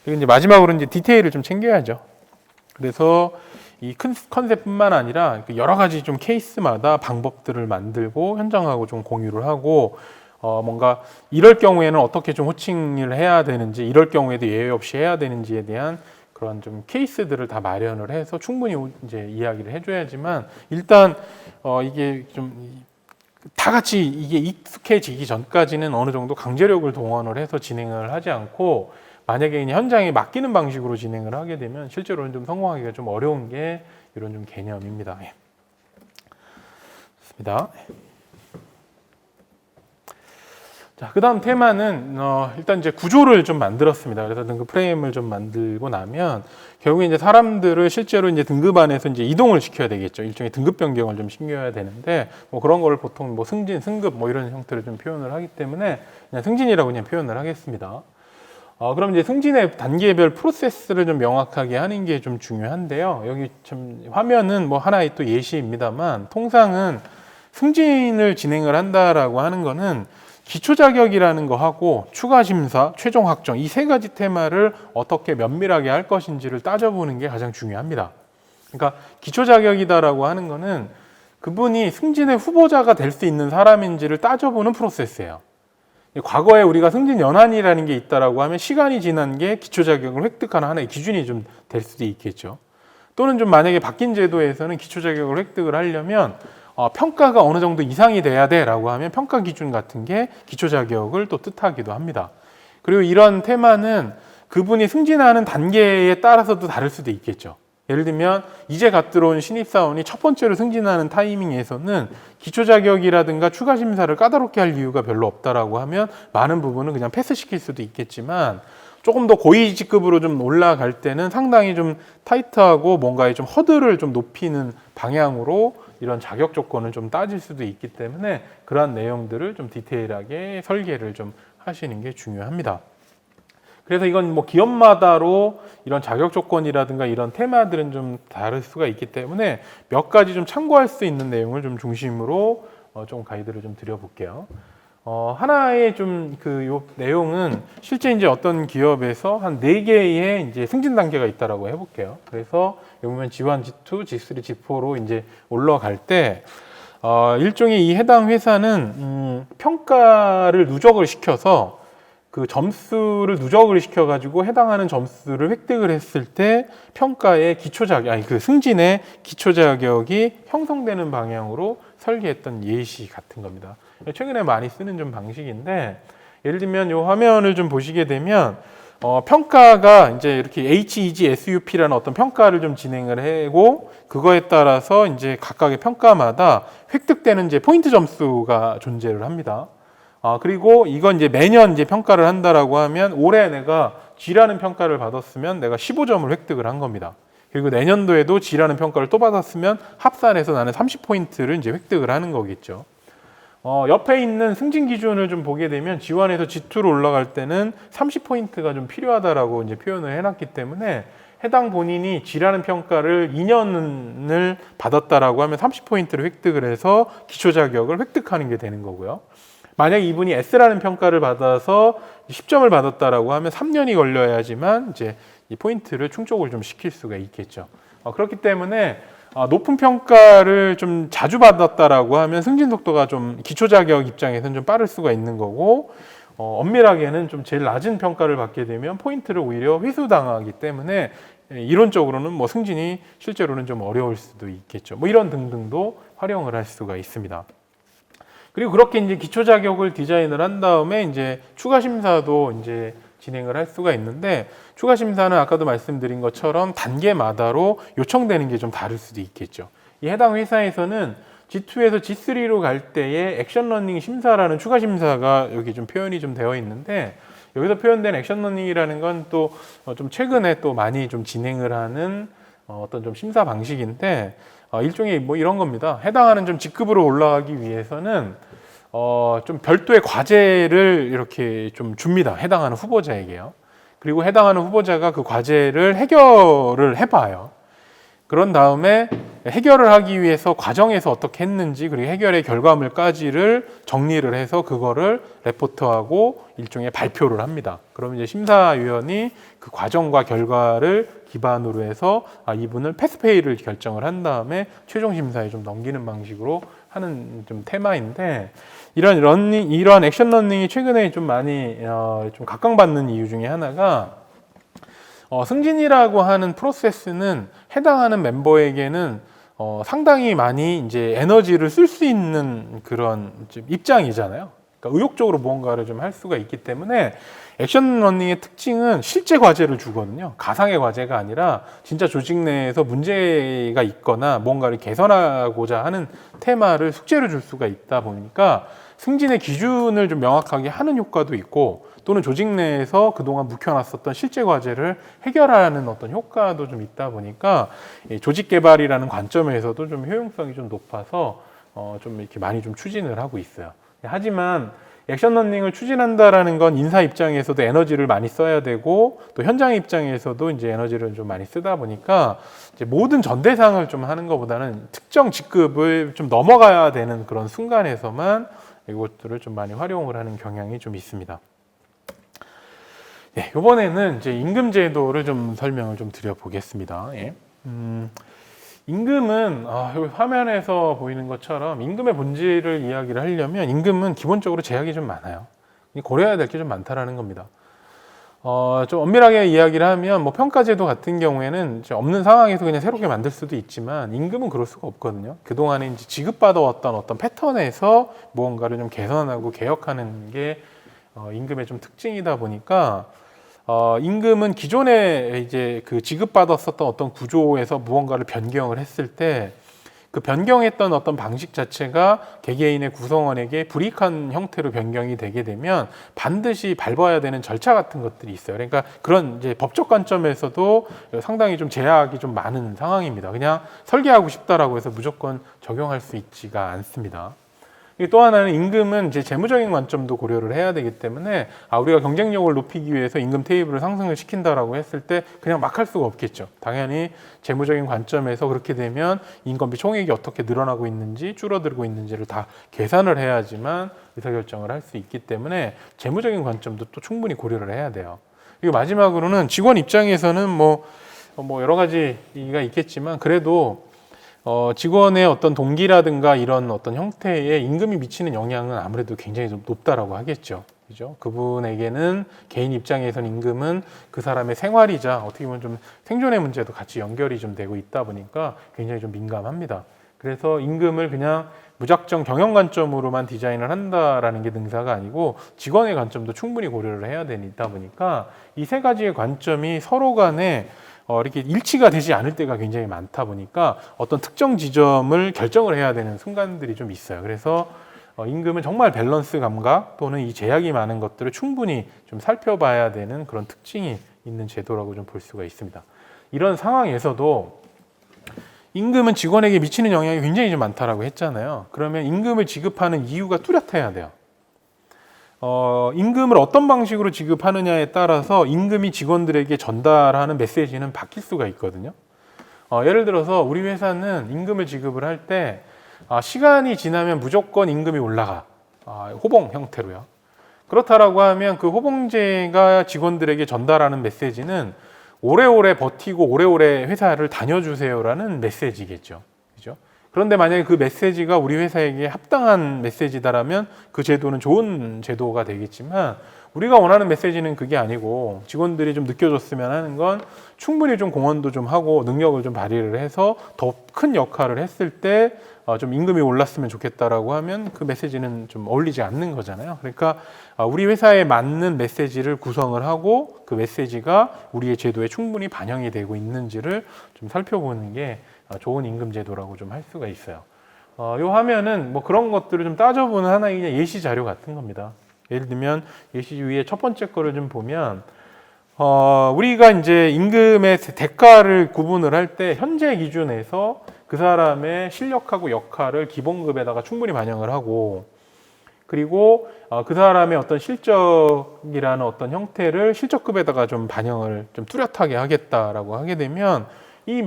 그리고 이제 마지막으로 이제 디테일을 좀 챙겨야죠. 그래서 이 컨셉뿐만 아니라 여러 가지 좀 케이스마다 방법들을 만들고 현장하고 좀 공유를 하고 뭔가 이럴 경우에는 어떻게 좀 호칭을 해야 되는지 이럴 경우에도 예외 없이 해야 되는지에 대한 그런 좀 케이스들을 다 마련을 해서 충분히 이제 이야기를 해줘야지만 일단 이게 좀 다 같이 이게 익숙해지기 전까지는 어느 정도 강제력을 동원을 해서 진행을 하지 않고 만약에 그냥 현장에 맡기는 방식으로 진행을 하게 되면 실제로는 좀 성공하기가 좀 어려운 게 이런 좀 개념입니다. 좋습니다. 자, 그 다음 테마는 일단 이제 구조를 좀 만들었습니다. 그래서 등급 프레임을 좀 만들고 나면 결국에 이제 사람들을 실제로 이제 등급 안에서 이제 이동을 시켜야 되겠죠. 일종의 등급 변경을 좀 시켜야 되는데 뭐 그런 걸 보통 뭐 승진, 승급 뭐 이런 형태를 좀 표현을 하기 때문에 그냥 승진이라고 그냥 표현을 하겠습니다. 그럼 이제 승진의 단계별 프로세스를 좀 명확하게 하는 게 좀 중요한데요. 여기 좀 화면은 뭐 하나의 또 예시입니다만 통상은 승진을 진행을 한다라고 하는 거는 기초 자격이라는 거하고 추가 심사, 최종 확정 이 세 가지 테마를 어떻게 면밀하게 할 것인지를 따져보는 게 가장 중요합니다. 그러니까 기초 자격이다라고 하는 거는 그분이 승진의 후보자가 될 수 있는 사람인지를 따져보는 프로세스예요. 과거에 우리가 승진 연한이라는 게 있다라고 하면 시간이 지난 게 기초 자격을 획득하는 하나의 기준이 좀 될 수도 있겠죠. 또는 좀 만약에 바뀐 제도에서는 기초 자격을 획득을 하려면 평가가 어느 정도 이상이 돼야 돼라고 하면 평가 기준 같은 게 기초 자격을 또 뜻하기도 합니다. 그리고 이런 테마는 그분이 승진하는 단계에 따라서도 다를 수도 있겠죠. 예를 들면 이제 갓 들어온 신입사원이 첫 번째로 승진하는 타이밍에서는 기초 자격이라든가 추가 심사를 까다롭게 할 이유가 별로 없다라고 하면 많은 부분은 그냥 패스시킬 수도 있겠지만 조금 더 고위 직급으로 좀 올라갈 때는 상당히 좀 타이트하고 뭔가의 좀 허들을 좀 높이는 방향으로 이런 자격 조건을 좀 따질 수도 있기 때문에 그러한 내용들을 좀 디테일하게 설계를 좀 하시는 게 중요합니다. 그래서 이건 뭐 기업마다로 이런 자격 조건이라든가 이런 테마들은 좀 다를 수가 있기 때문에 몇 가지 좀 참고할 수 있는 내용을 좀 중심으로 좀 가이드를 좀 드려볼게요. 하나의 좀 요 내용은 실제 이제 어떤 기업에서 한 4개의 이제 승진 단계가 있다라고 해볼게요. 그래서 여기 보면 G1, G2, G3, G4로 이제 올라갈 때 일종의 이 해당 회사는 평가를 누적을 시켜서 그 점수를 누적을 시켜가지고 해당하는 점수를 획득을 했을 때 평가의 기초 자격, 아니 그 승진의 기초 자격이 형성되는 방향으로 설계했던 예시 같은 겁니다. 최근에 많이 쓰는 좀 방식인데 예를 들면 이 화면을 좀 보시게 되면 평가가 이제 이렇게 HEG, SUP라는 어떤 평가를 좀 진행을 하고 그거에 따라서 이제 각각의 평가마다 획득되는 이제 포인트 점수가 존재를 합니다. 그리고 이건 이제 매년 이제 평가를 한다라고 하면 올해 내가 G라는 평가를 받았으면 내가 15점을 획득을 한 겁니다. 그리고 내년도에도 G라는 평가를 또 받았으면 합산해서 나는 30포인트를 이제 획득을 하는 거겠죠. 옆에 있는 승진 기준을 좀 보게 되면 G1에서 G2로 올라갈 때는 30포인트가 좀 필요하다라고 이제 표현을 해놨기 때문에 해당 본인이 G라는 평가를 2년을 받았다라고 하면 30포인트를 획득을 해서 기초 자격을 획득하는 게 되는 거고요. 만약 이분이 S라는 평가를 받아서 10점을 받았다라고 하면 3년이 걸려야지만 이제 이 포인트를 충족을 좀 시킬 수가 있겠죠. 그렇기 때문에 높은 평가를 좀 자주 받았다라고 하면 승진 속도가 좀 기초 자격 입장에서는 좀 빠를 수가 있는 거고 엄밀하게는 좀 제일 낮은 평가를 받게 되면 포인트를 오히려 회수당하기 때문에 이론적으로는 뭐 승진이 실제로는 좀 어려울 수도 있겠죠. 뭐 이런 등등도 활용을 할 수가 있습니다. 그리고 그렇게 이제 기초 자격을 디자인을 한 다음에 이제 추가 심사도 이제 진행을 할 수가 있는데 추가 심사는 아까도 말씀드린 것처럼 단계마다로 요청되는 게 좀 다를 수도 있겠죠. 이 해당 회사에서는 G2에서 G3로 갈 때의 액션 러닝 심사라는 추가 심사가 여기 좀 표현이 좀 되어 있는데 여기서 표현된 액션 러닝이라는 건 또 좀 최근에 또 많이 좀 진행을 하는 어떤 좀 심사 방식인데 일종의 뭐 이런 겁니다. 해당하는 좀 직급으로 올라가기 위해서는 좀 별도의 과제를 이렇게 좀 줍니다. 해당하는 후보자에게요. 그리고 해당하는 후보자가 그 과제를 해결을 해봐요. 그런 다음에 해결을 하기 위해서 과정에서 어떻게 했는지 그리고 해결의 결과물까지를 정리를 해서 그거를 레포트하고 일종의 발표를 합니다. 그러면 이제 심사위원이 그 과정과 결과를 기반으로 해서 이분을 패스페이를 결정을 한 다음에 최종 심사에 좀 넘기는 방식으로 하는 좀 테마인데 이런 액션 러닝이 최근에 좀 많이 좀 각광받는 이유 중에 하나가 승진이라고 하는 프로세스는 해당하는 멤버에게는 상당히 많이 이제 에너지를 쓸 수 있는 그런 입장이잖아요. 그러니까 의욕적으로 무언가를 좀 할 수가 있기 때문에 액션 러닝의 특징은 실제 과제를 주거든요. 가상의 과제가 아니라 진짜 조직 내에서 문제가 있거나 뭔가를 개선하고자 하는 테마를 숙제로 줄 수가 있다 보니까 승진의 기준을 좀 명확하게 하는 효과도 있고 또는 조직 내에서 그동안 묵혀놨었던 실제 과제를 해결하는 어떤 효과도 좀 있다 보니까 조직 개발이라는 관점에서도 좀 효용성이 좀 높아서 좀 이렇게 많이 좀 추진을 하고 있어요. 하지만 액션 러닝을 추진한다라는 건 인사 입장에서도 에너지를 많이 써야 되고 또 현장 입장에서도 이제 에너지를 좀 많이 쓰다 보니까 이제 모든 전 대상을 좀 하는 것보다는 특정 직급을 좀 넘어가야 되는 그런 순간에서만 이것들을 좀 많이 활용을 하는 경향이 좀 있습니다. 예, 이번에는 이제 임금 제도를 좀 설명을 좀 드려보겠습니다. 예. 임금은 여기 화면에서 보이는 것처럼 임금의 본질을 이야기를 하려면 임금은 기본적으로 제약이 좀 많아요. 고려해야 될 게 좀 많다라는 겁니다. 좀 엄밀하게 이야기를 하면 뭐 평가제도 같은 경우에는 없는 상황에서 그냥 새롭게 만들 수도 있지만 임금은 그럴 수가 없거든요. 그동안에 이제 지급받아왔던 어떤 패턴에서 무언가를 좀 개선하고 개혁하는 게 임금의 좀 특징이다 보니까 임금은 기존에 이제 그 지급받았었던 어떤 구조에서 무언가를 변경을 했을 때 그 변경했던 어떤 방식 자체가 개개인의 구성원에게 불이익한 형태로 변경이 되게 되면 반드시 밟아야 되는 절차 같은 것들이 있어요. 그러니까 그런 이제 법적 관점에서도 상당히 좀 제약이 좀 많은 상황입니다. 그냥 설계하고 싶다라고 해서 무조건 적용할 수 있지가 않습니다. 또 하나는 임금은 이제 재무적인 관점도 고려를 해야 되기 때문에 우리가 경쟁력을 높이기 위해서 임금 테이블을 상승을 시킨다라고 했을 때 그냥 막 할 수가 없겠죠. 당연히 재무적인 관점에서 그렇게 되면 인건비 총액이 어떻게 늘어나고 있는지 줄어들고 있는지를 다 계산을 해야지만 의사결정을 할 수 있기 때문에 재무적인 관점도 또 충분히 고려를 해야 돼요. 그리고 마지막으로는 직원 입장에서는 뭐 여러 가지가 있겠지만 그래도 직원의 어떤 동기라든가 이런 어떤 형태에 임금이 미치는 영향은 아무래도 굉장히 좀 높다라고 하겠죠. 그죠? 그분에게는 개인 입장에서는 임금은 그 사람의 생활이자 어떻게 보면 좀 생존의 문제도 같이 연결이 좀 되고 있다 보니까 굉장히 좀 민감합니다. 그래서 임금을 그냥 무작정 경영 관점으로만 디자인을 한다라는 게 능사가 아니고 직원의 관점도 충분히 고려를 해야 되다 보니까 이 세 가지의 관점이 서로 간에 이렇게 일치가 되지 않을 때가 굉장히 많다 보니까 어떤 특정 지점을 결정을 해야 되는 순간들이 좀 있어요. 그래서 임금은 정말 밸런스 감각 또는 이 제약이 많은 것들을 충분히 좀 살펴봐야 되는 그런 특징이 있는 제도라고 좀 볼 수가 있습니다. 이런 상황에서도 임금은 직원에게 미치는 영향이 굉장히 좀 많다라고 했잖아요. 그러면 임금을 지급하는 이유가 뚜렷해야 돼요. 임금을 어떤 방식으로 지급하느냐에 따라서 임금이 직원들에게 전달하는 메시지는 바뀔 수가 있거든요. 예를 들어서 우리 회사는 임금을 지급을 할 때 시간이 지나면 무조건 임금이 올라가. 호봉 형태로요. 그렇다라고 하면 그 호봉제가 직원들에게 전달하는 메시지는 오래오래 버티고 오래오래 회사를 다녀주세요라는 메시지겠죠. 그죠? 그런데 만약에 그 메시지가 우리 회사에게 합당한 메시지다라면 그 제도는 좋은 제도가 되겠지만 우리가 원하는 메시지는 그게 아니고 직원들이 좀 느껴줬으면 하는 건 충분히 좀 공헌도 좀 하고 능력을 좀 발휘를 해서 더 큰 역할을 했을 때 좀 임금이 올랐으면 좋겠다라고 하면 그 메시지는 좀 어울리지 않는 거잖아요. 그러니까 우리 회사에 맞는 메시지를 구성을 하고 그 메시지가 우리의 제도에 충분히 반영이 되고 있는지를 좀 살펴보는 게 좋은 임금 제도라고 좀 할 수가 있어요. 요 화면은 뭐 그런 것들을 좀 따져보는 하나의 그냥 예시 자료 같은 겁니다. 예를 들면 예시 위에 첫 번째 거를 좀 보면 우리가 이제 임금의 대가를 구분을 할 때 현재 기준에서 그 사람의 실력하고 역할을 기본급에다가 충분히 반영을 하고 그리고 그 사람의 어떤 실적이라는 어떤 형태를 실적급에다가 좀 반영을 좀 뚜렷하게 하겠다라고 하게 되면 이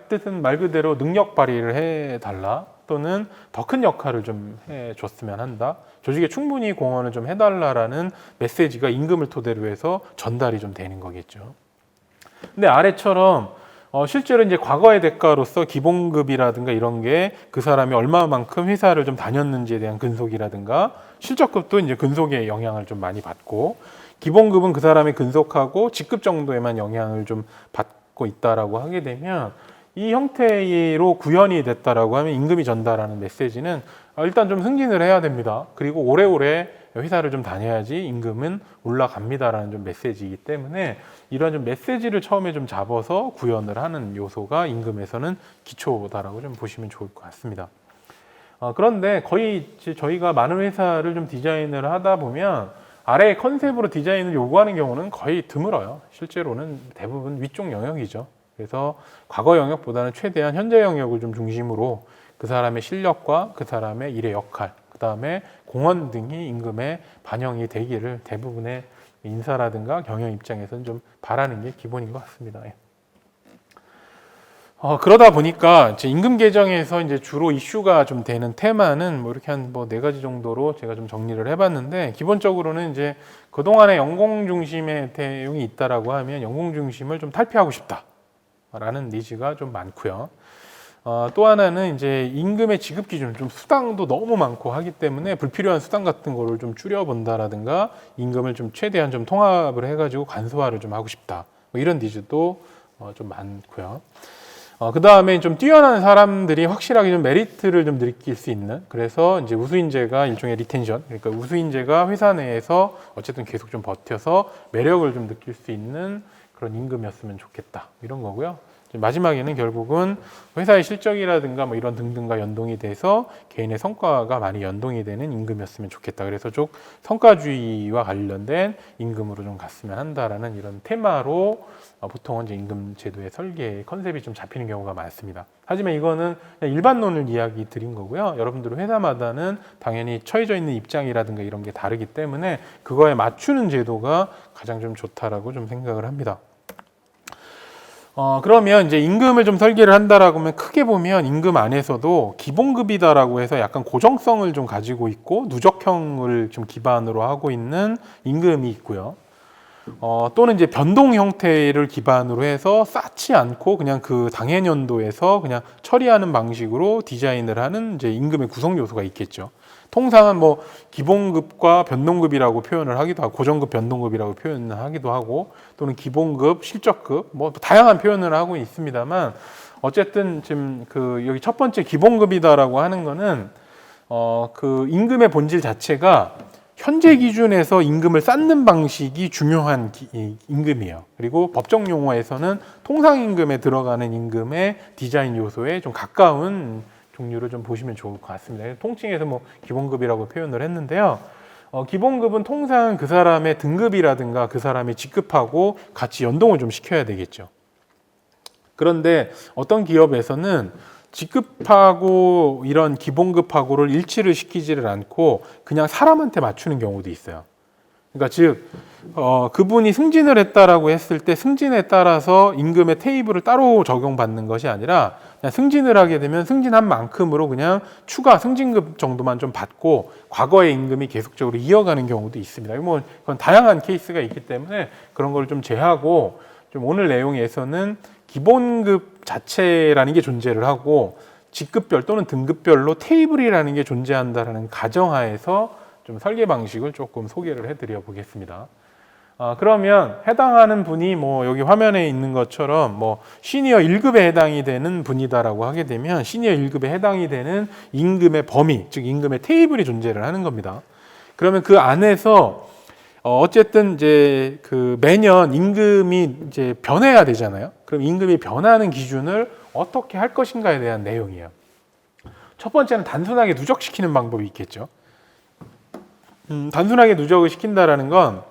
뜻은 말 그대로 능력 발휘를 해달라 또는 더 큰 역할을 좀 해줬으면 한다. 조직에 충분히 공헌을 좀 해달라라는 메시지가 임금을 토대로 해서 전달이 좀 되는 거겠죠. 근데 아래처럼 실제로 이제 과거의 대가로서 기본급이라든가 이런 게 그 사람이 얼마만큼 회사를 좀 다녔는지에 대한 근속이라든가 실적급도 이제 근속의 영향을 좀 많이 받고 기본급은 그 사람이 근속하고 직급 정도에만 영향을 좀 받고 있다라고 하게 되면 이 형태로 구현이 됐다라고 하면 임금이 전달하는 메시지는 일단 좀 승진을 해야 됩니다. 그리고 오래오래 회사를 좀 다녀야지 임금은 올라갑니다라는 좀 메시지이기 때문에 이런 좀 메시지를 처음에 좀 잡아서 구현을 하는 요소가 임금에서는 기초다라고 좀 보시면 좋을 것 같습니다. 그런데 거의 저희가 많은 회사를 좀 디자인을 하다 보면 아래의 컨셉으로 디자인을 요구하는 경우는 거의 드물어요. 실제로는 대부분 위쪽 영역이죠. 그래서 과거 영역보다는 최대한 현재 영역을 좀 중심으로 그 사람의 실력과 그 사람의 일의 역할, 그 다음에 공헌 등이 임금에 반영이 되기를 대부분의 인사라든가 경영 입장에서는 좀 바라는 게 기본인 것 같습니다. 그러다 보니까 이제 임금 개정에서 이제 주로 이슈가 좀 되는 테마는 뭐 이렇게 한 뭐 네 가지 정도로 제가 좀 정리를 해봤는데, 기본적으로는 이제 그동안에 연공 중심의 대응이 있다라고 하면 연공 중심을 좀 탈피하고 싶다라는 니즈가 좀 많고요. 또 하나는 이제 임금의 지급 기준, 좀 수당도 너무 많고 하기 때문에 불필요한 수당 같은 거를 좀 줄여본다라든가 임금을 좀 최대한 좀 통합을 해가지고 간소화를 좀 하고 싶다. 뭐 이런 니즈도 좀 많고요. 그 다음에 좀 뛰어난 사람들이 확실하게 좀 메리트를 좀 느낄 수 있는, 그래서 이제 우수인재가 일종의 리텐션, 그러니까 우수인재가 회사 내에서 어쨌든 계속 좀 버텨서 매력을 좀 느낄 수 있는 그런 임금이었으면 좋겠다, 이런 거고요. 마지막에는 결국은 회사의 실적이라든가 뭐 이런 등등과 연동이 돼서 개인의 성과가 많이 연동이 되는 임금이었으면 좋겠다. 그래서 쭉 성과주의와 관련된 임금으로 좀 갔으면 한다라는 이런 테마로 보통은 이제 임금 제도의 설계 컨셉이 좀 잡히는 경우가 많습니다. 하지만 이거는 그냥 일반론을 이야기 드린 거고요. 여러분들 회사마다는 당연히 처해져 있는 입장이라든가 이런 게 다르기 때문에 그거에 맞추는 제도가 가장 좀 좋다라고 좀 생각을 합니다. 그러면 이제 임금을 좀 설계를 한다라고 하면 크게 보면 임금 안에서도 기본급이다라고 해서 약간 고정성을 좀 가지고 있고 누적형을 좀 기반으로 하고 있는 임금이 있고요. 또는 이제 변동 형태를 기반으로 해서 쌓지 않고 그냥 그 당해년도에서 그냥 처리하는 방식으로 디자인을 하는 이제 임금의 구성 요소가 있겠죠. 통상은 뭐 기본급과 변동급이라고 표현을 하기도 하고, 고정급 변동급이라고 표현을 하기도 하고, 또는 기본급, 실적급, 뭐 다양한 표현을 하고 있습니다만, 어쨌든 지금 그 여기 첫 번째 기본급이다라고 하는 거는 그 임금의 본질 자체가 현재 기준에서 임금을 쌓는 방식이 중요한 임금이에요. 그리고 법정 용어에서는 통상임금에 들어가는 임금의 디자인 요소에 좀 가까운 종류를 좀 보시면 좋을 것 같습니다. 통칭해서 뭐 기본급이라고 표현을 했는데요. 기본급은 통상 그 사람의 등급이라든가 그 사람이 직급하고 같이 연동을 좀 시켜야 되겠죠. 그런데 어떤 기업에서는 직급하고 이런 기본급하고를 일치를 시키지를 않고 그냥 사람한테 맞추는 경우도 있어요. 그러니까 즉 그분이 승진을 했다라고 했을 때 승진에 따라서 임금의 테이블을 따로 적용받는 것이 아니라 그냥 승진을 하게 되면 승진한 만큼으로 그냥 추가 승진급 정도만 좀 받고 과거의 임금이 계속적으로 이어가는 경우도 있습니다. 뭐 그건 다양한 케이스가 있기 때문에 그런 걸 좀 제하고, 좀 오늘 내용에서는 기본급 자체라는 게 존재를 하고 직급별 또는 등급별로 테이블이라는 게 존재한다라는 가정하에서 좀 설계 방식을 조금 소개를 해드려 보겠습니다. 그러면 해당하는 분이 뭐 여기 화면에 있는 것처럼 뭐 시니어 1급에 해당이 되는 분이다라고 하게 되면 시니어 1급에 해당이 되는 임금의 범위, 즉 임금의 테이블이 존재를 하는 겁니다. 그러면 그 안에서 어쨌든 이제 그 매년 임금이 이제 변해야 되잖아요. 그럼 임금이 변하는 기준을 어떻게 할 것인가에 대한 내용이에요. 첫 번째는 단순하게 누적시키는 방법이 있겠죠. 단순하게 누적을 시킨다라는 건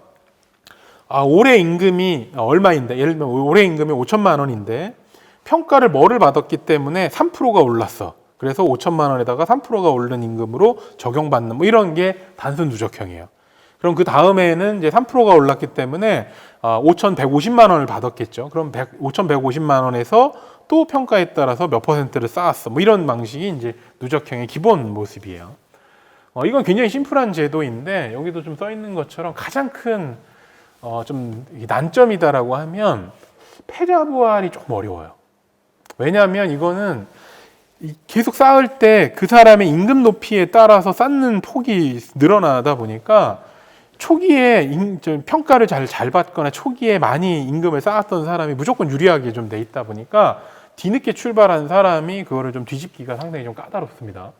올해 임금이 얼마인데, 예를 들면 올해 임금이 5천만 원인데 평가를 뭐를 받았기 때문에 3%가 올랐어. 그래서 5천만 원에다가 3%가 오른 임금으로 적용받는 뭐 이런 게 단순 누적형이에요. 그럼 그 다음에는 이제 3%가 올랐기 때문에 5,150만 원을 받았겠죠. 그럼 5,150만 원에서 또 평가에 따라서 몇 %를 쌓았어. 뭐 이런 방식이 이제 누적형의 기본 모습이에요. 이건 굉장히 심플한 제도인데 여기도 좀 써 있는 것처럼 가장 큰 좀 난점이다라고 하면 패자 부활이 조금 어려워요. 왜냐하면 이거는 계속 쌓을 때 그 사람의 임금 높이에 따라서 쌓는 폭이 늘어나다 보니까 초기에 평가를 잘 받거나 초기에 많이 임금을 쌓았던 사람이 무조건 유리하게 좀 돼 있다 보니까 뒤늦게 출발한 사람이 그거를 좀 뒤집기가 상당히 좀 까다롭습니다.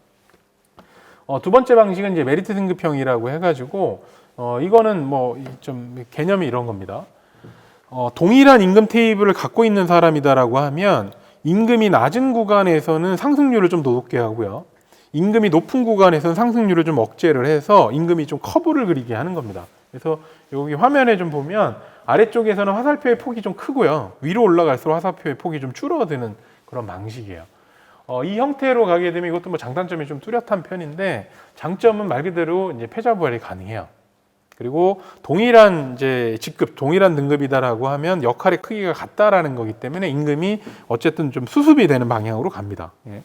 두 번째 방식은 이제 메리트 등급형이라고 해가지고 이거는 뭐 좀 개념이 이런 겁니다. 동일한 임금 테이블을 갖고 있는 사람이다라고 하면 임금이 낮은 구간에서는 상승률을 좀 더 높게 하고요. 임금이 높은 구간에서는 상승률을 좀 억제를 해서 임금이 좀 커브를 그리게 하는 겁니다. 그래서 여기 화면에 좀 보면 아래쪽에서는 화살표의 폭이 좀 크고요. 위로 올라갈수록 화살표의 폭이 좀 줄어드는 그런 방식이에요. 이 형태로 가게 되면 이것도 뭐 장단점이 좀 뚜렷한 편인데 장점은 말 그대로 이제 패자 부활이 가능해요. 그리고 동일한 이제 직급, 동일한 등급이다라고 하면 역할의 크기가 같다라는 거기 때문에 임금이 어쨌든 좀 수습이 되는 방향으로 갑니다. 예.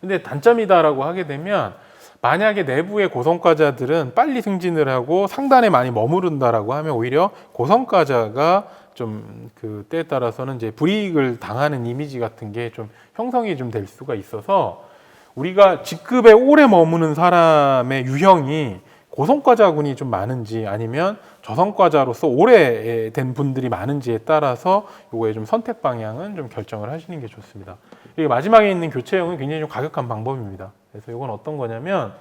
근데 단점이다라고 하게 되면 만약에 내부의 고성과자들은 빨리 승진을 하고 상단에 많이 머무른다라고 하면 오히려 고성과자가 좀 그 때에 따라서는 이제 불이익을 당하는 이미지 같은 게 좀 형성이 좀 될 수가 있어서 우리가 직급에 오래 머무는 사람의 유형이 고성과자군이 좀 많은지 아니면 저성과자로서 오래된 분들이 많은지에 따라서 요거의 좀 선택 방향은 좀 결정을 하시는 게 좋습니다. 그리고 마지막에 있는 교체형은 굉장히 좀 과격한 방법입니다. 그래서 이건 어떤 거냐면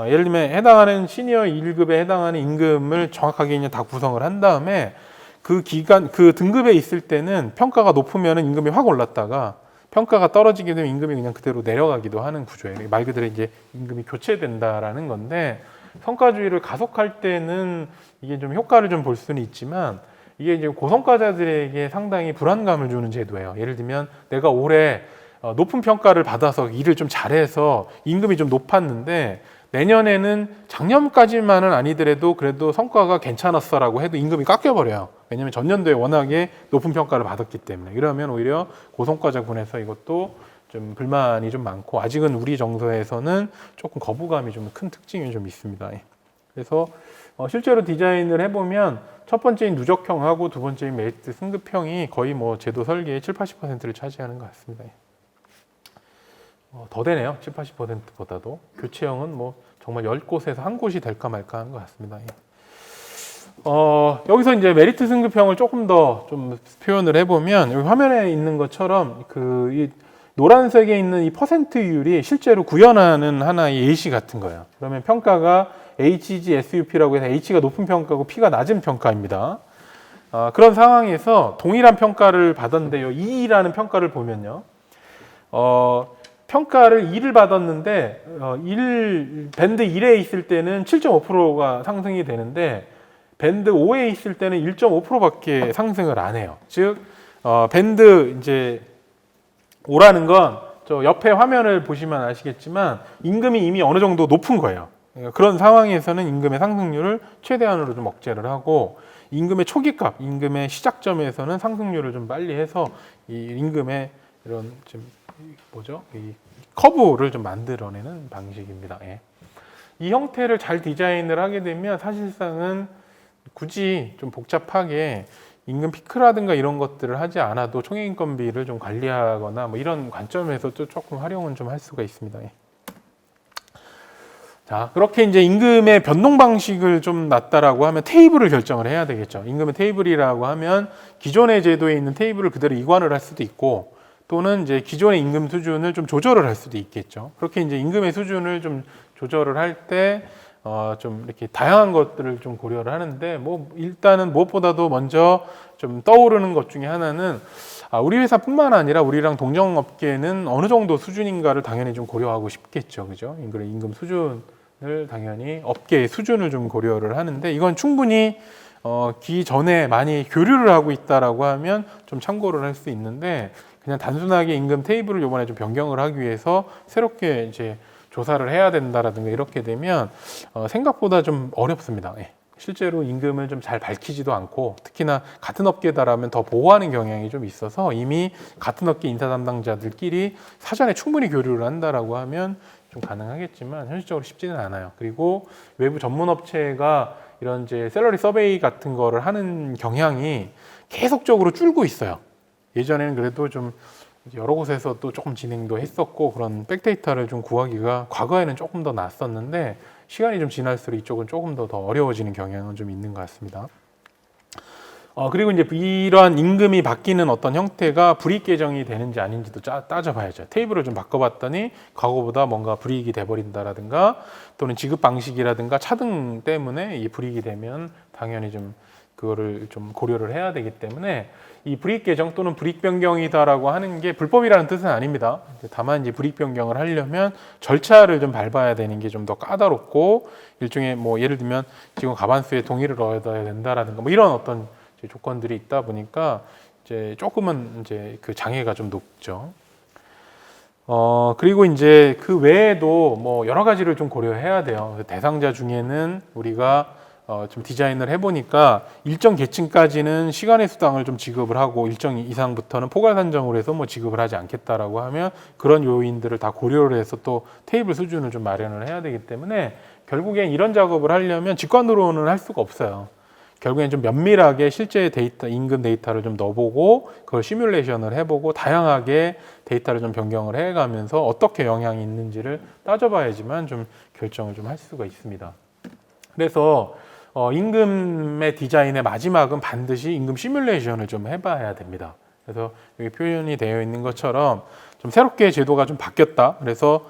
예를 들면 해당하는 시니어 1급에 해당하는 임금을 정확하게 그냥 다 구성을 한 다음에 그 기간 그 등급에 있을 때는 평가가 높으면 임금이 확 올랐다가 평가가 떨어지게 되면 임금이 그냥 그대로 내려가기도 하는 구조예요. 말 그대로 이제 임금이 교체된다라는 건데 성과주의를 가속할 때는 이게 좀 효과를 좀 볼 수는 있지만 이게 이제 고성과자들에게 상당히 불안감을 주는 제도예요. 예를 들면 내가 올해 높은 평가를 받아서 일을 좀 잘해서 임금이 좀 높았는데 내년에는 작년까지만은 아니더라도 그래도 성과가 괜찮았어라고 해도 임금이 깎여버려요. 왜냐하면 전년도에 워낙에 높은 평가를 받았기 때문에. 이러면 오히려 고성과자군에서 이것도 좀 불만이 좀 많고 아직은 우리 정서에서는 조금 거부감이 좀 큰 특징이 좀 있습니다. 그래서 실제로 디자인을 해보면 첫 번째인 누적형하고 두 번째인 메리트 승급형이 거의 뭐 제도 설계의 7, 80%를 차지하는 것 같습니다. 더 되네요. 7, 80%보다도. 교체형은 뭐 정말 10곳에서 한 곳이 될까 말까 하는 것 같습니다. 여기서 이제 메리트 승급형을 조금 더 좀 표현을 해보면 여기 화면에 있는 것처럼 이 노란색에 있는 이 퍼센트율이 실제로 구현하는 하나의 예시 같은 거예요. 그러면 평가가 HG, SUP라고 해서 H가 높은 평가고 P가 낮은 평가입니다. 그런 상황에서 동일한 평가를 받았는데요. E라는 평가를 보면요. 평가를 2를 받았는데 밴드 1에 있을 때는 7.5%가 상승이 되는데 밴드 5에 있을 때는 1.5%밖에 상승을 안 해요. 즉 밴드 이제 5라는 건 저 옆에 화면을 보시면 아시겠지만 임금이 이미 어느 정도 높은 거예요. 그런 상황에서는 임금의 상승률을 최대한으로 좀 억제를 하고 임금의 초기값, 임금의 시작점에서는 상승률을 좀 빨리 해서 이 임금의 이런 좀 이 커브를 좀 만들어내는 방식입니다. 예. 이 형태를 잘 디자인을 하게 되면 사실상은 굳이 좀 복잡하게 임금 피크라든가 이런 것들을 하지 않아도 총액인건비를 좀 관리하거나 뭐 이런 관점에서 또 조금 활용은 좀 할 수가 있습니다. 예. 자, 그렇게 이제 임금의 변동 방식을 좀 놨다라고 하면 테이블을 결정을 해야 되겠죠. 임금의 테이블이라고 하면 기존의 제도에 있는 테이블을 그대로 이관을 할 수도 있고 또는 이제 기존의 임금 수준을 좀 조절을 할 수도 있겠죠. 그렇게 이제 임금의 수준을 좀 조절을 할 때 좀 이렇게 다양한 것들을 좀 고려를 하는데 뭐 일단은 무엇보다도 먼저 좀 떠오르는 것 중에 하나는 우리 회사뿐만 아니라 우리랑 동종 업계는 어느 정도 수준인가를 당연히 좀 고려하고 싶겠죠. 그죠? 임금 수준을 당연히 업계의 수준을 좀 고려를 하는데 이건 충분히 기전에 많이 교류를 하고 있다라고 하면 좀 참고를 할 수 있는데 그냥 단순하게 임금 테이블을 이번에 좀 변경을 하기 위해서 새롭게 이제 조사를 해야 된다라든가 이렇게 되면 생각보다 좀 어렵습니다. 예. 실제로 임금을 좀 잘 밝히지도 않고 특히나 같은 업계다라면 더 보호하는 경향이 좀 있어서 이미 같은 업계 인사 담당자들끼리 사전에 충분히 교류를 한다라고 하면 좀 가능하겠지만 현실적으로 쉽지는 않아요. 그리고 외부 전문 업체가 이런 이제 셀러리 서베이 같은 거를 하는 경향이 계속적으로 줄고 있어요. 예전에는 그래도 좀 여러 곳에서 또 조금 진행도 했었고 그런 백데이터를 좀 구하기가 과거에는 조금 더 낫었는데 시간이 좀 지날수록 이쪽은 조금 더 어려워지는 경향은 좀 있는 것 같습니다. 그리고 이제 이러한 임금이 바뀌는 어떤 형태가 불이익 계정이 되는지 아닌지도 따져봐야죠. 테이블을 좀 바꿔봤더니 과거보다 뭔가 불이익이 돼버린다라든가 또는 지급 방식이라든가 차등 때문에 이 불이익이 되면 당연히 좀 그거를 좀 고려를 해야 되기 때문에 이 불이익 계정 또는 불이익 변경이다라고 하는 게 불법이라는 뜻은 아닙니다. 다만 이제 불이익 변경을 하려면 절차를 좀 밟아야 되는 게 좀 더 까다롭고 일종의 뭐 예를 들면 지금 가반수의 동의를 얻어야 된다라든가 뭐 이런 어떤 조건들이 있다 보니까 이제 조금은 이제 그 장애가 좀 높죠. 그리고 이제 그 외에도 뭐 여러 가지를 좀 고려해야 돼요. 대상자 중에는 우리가 좀 디자인을 해보니까 일정 계층까지는 시간의 수당을 좀 지급을 하고 일정 이상부터는 포괄 산정으로 해서 뭐 지급을 하지 않겠다라고 하면 그런 요인들을 다 고려를 해서 또 테이블 수준을 좀 마련을 해야 되기 때문에 결국엔 이런 작업을 하려면 직관으로는 할 수가 없어요. 결국엔 좀 면밀하게 실제 데이터, 임금 데이터를 좀 넣어보고 그걸 시뮬레이션을 해보고 다양하게 데이터를 좀 변경을 해가면서 어떻게 영향이 있는지를 따져봐야지만 좀 결정을 좀 할 수가 있습니다. 그래서 임금의 디자인의 마지막은 반드시 임금 시뮬레이션을 좀 해봐야 됩니다. 그래서 여기 표현이 되어 있는 것처럼 좀 새롭게 제도가 좀 바뀌었다. 그래서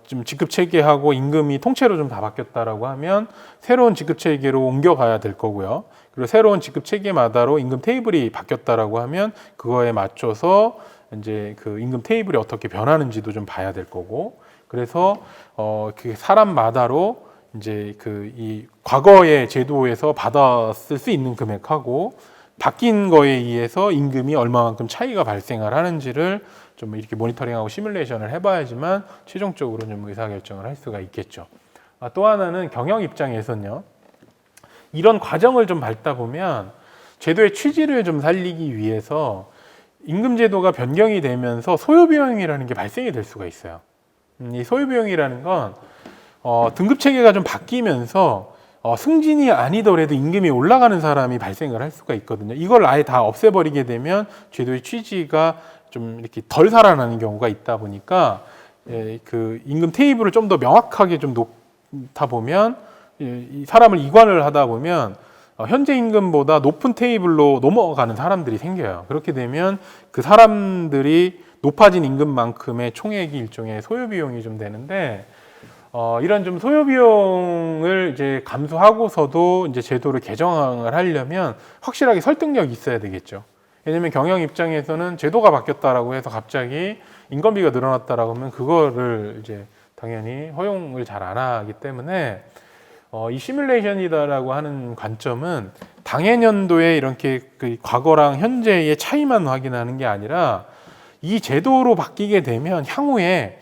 좀 지급 체계하고 임금이 통째로 좀 다 바뀌었다라고 하면 새로운 지급 체계로 옮겨가야 될 거고요. 그리고 새로운 지급 체계마다로 임금 테이블이 바뀌었다라고 하면 그거에 맞춰서 이제 그 임금 테이블이 어떻게 변하는지도 좀 봐야 될 거고. 그래서 그 사람마다로 이제 그 이 과거의 제도에서 받았을 수 있는 금액하고 바뀐 거에 의해서 임금이 얼마만큼 차이가 발생을 하는지를 좀 이렇게 모니터링하고 시뮬레이션을 해봐야지만 최종적으로 좀 의사결정을 할 수가 있겠죠. 또 하나는 경영 입장에서는요. 이런 과정을 좀 밟다 보면 제도의 취지를 좀 살리기 위해서 임금 제도가 변경이 되면서 소요비용이라는 게 발생이 될 수가 있어요. 이 소요비용이라는 건 등급 체계가 좀 바뀌면서 승진이 아니더라도 임금이 올라가는 사람이 발생을 할 수가 있거든요. 이걸 아예 다 없애버리게 되면 제도의 취지가 좀 이렇게 덜 살아나는 경우가 있다 보니까 그 임금 테이블을 좀 더 명확하게 좀 놓다 보면 이 사람을 이관을 하다 보면 현재 임금보다 높은 테이블로 넘어가는 사람들이 생겨요. 그렇게 되면 그 사람들이 높아진 임금만큼의 총액이 일종의 소요비용이 좀 되는데 이런 좀 소요비용을 이제 감수하고서도 이제 제도를 개정을 하려면 확실하게 설득력이 있어야 되겠죠. 왜냐면 경영 입장에서는 제도가 바뀌었다라고 해서 갑자기 인건비가 늘어났다라고 하면 그거를 이제 당연히 허용을 잘 안 하기 때문에 이 시뮬레이션이다라고 하는 관점은 당해년도에 이렇게 그 과거랑 현재의 차이만 확인하는 게 아니라 이 제도로 바뀌게 되면 향후에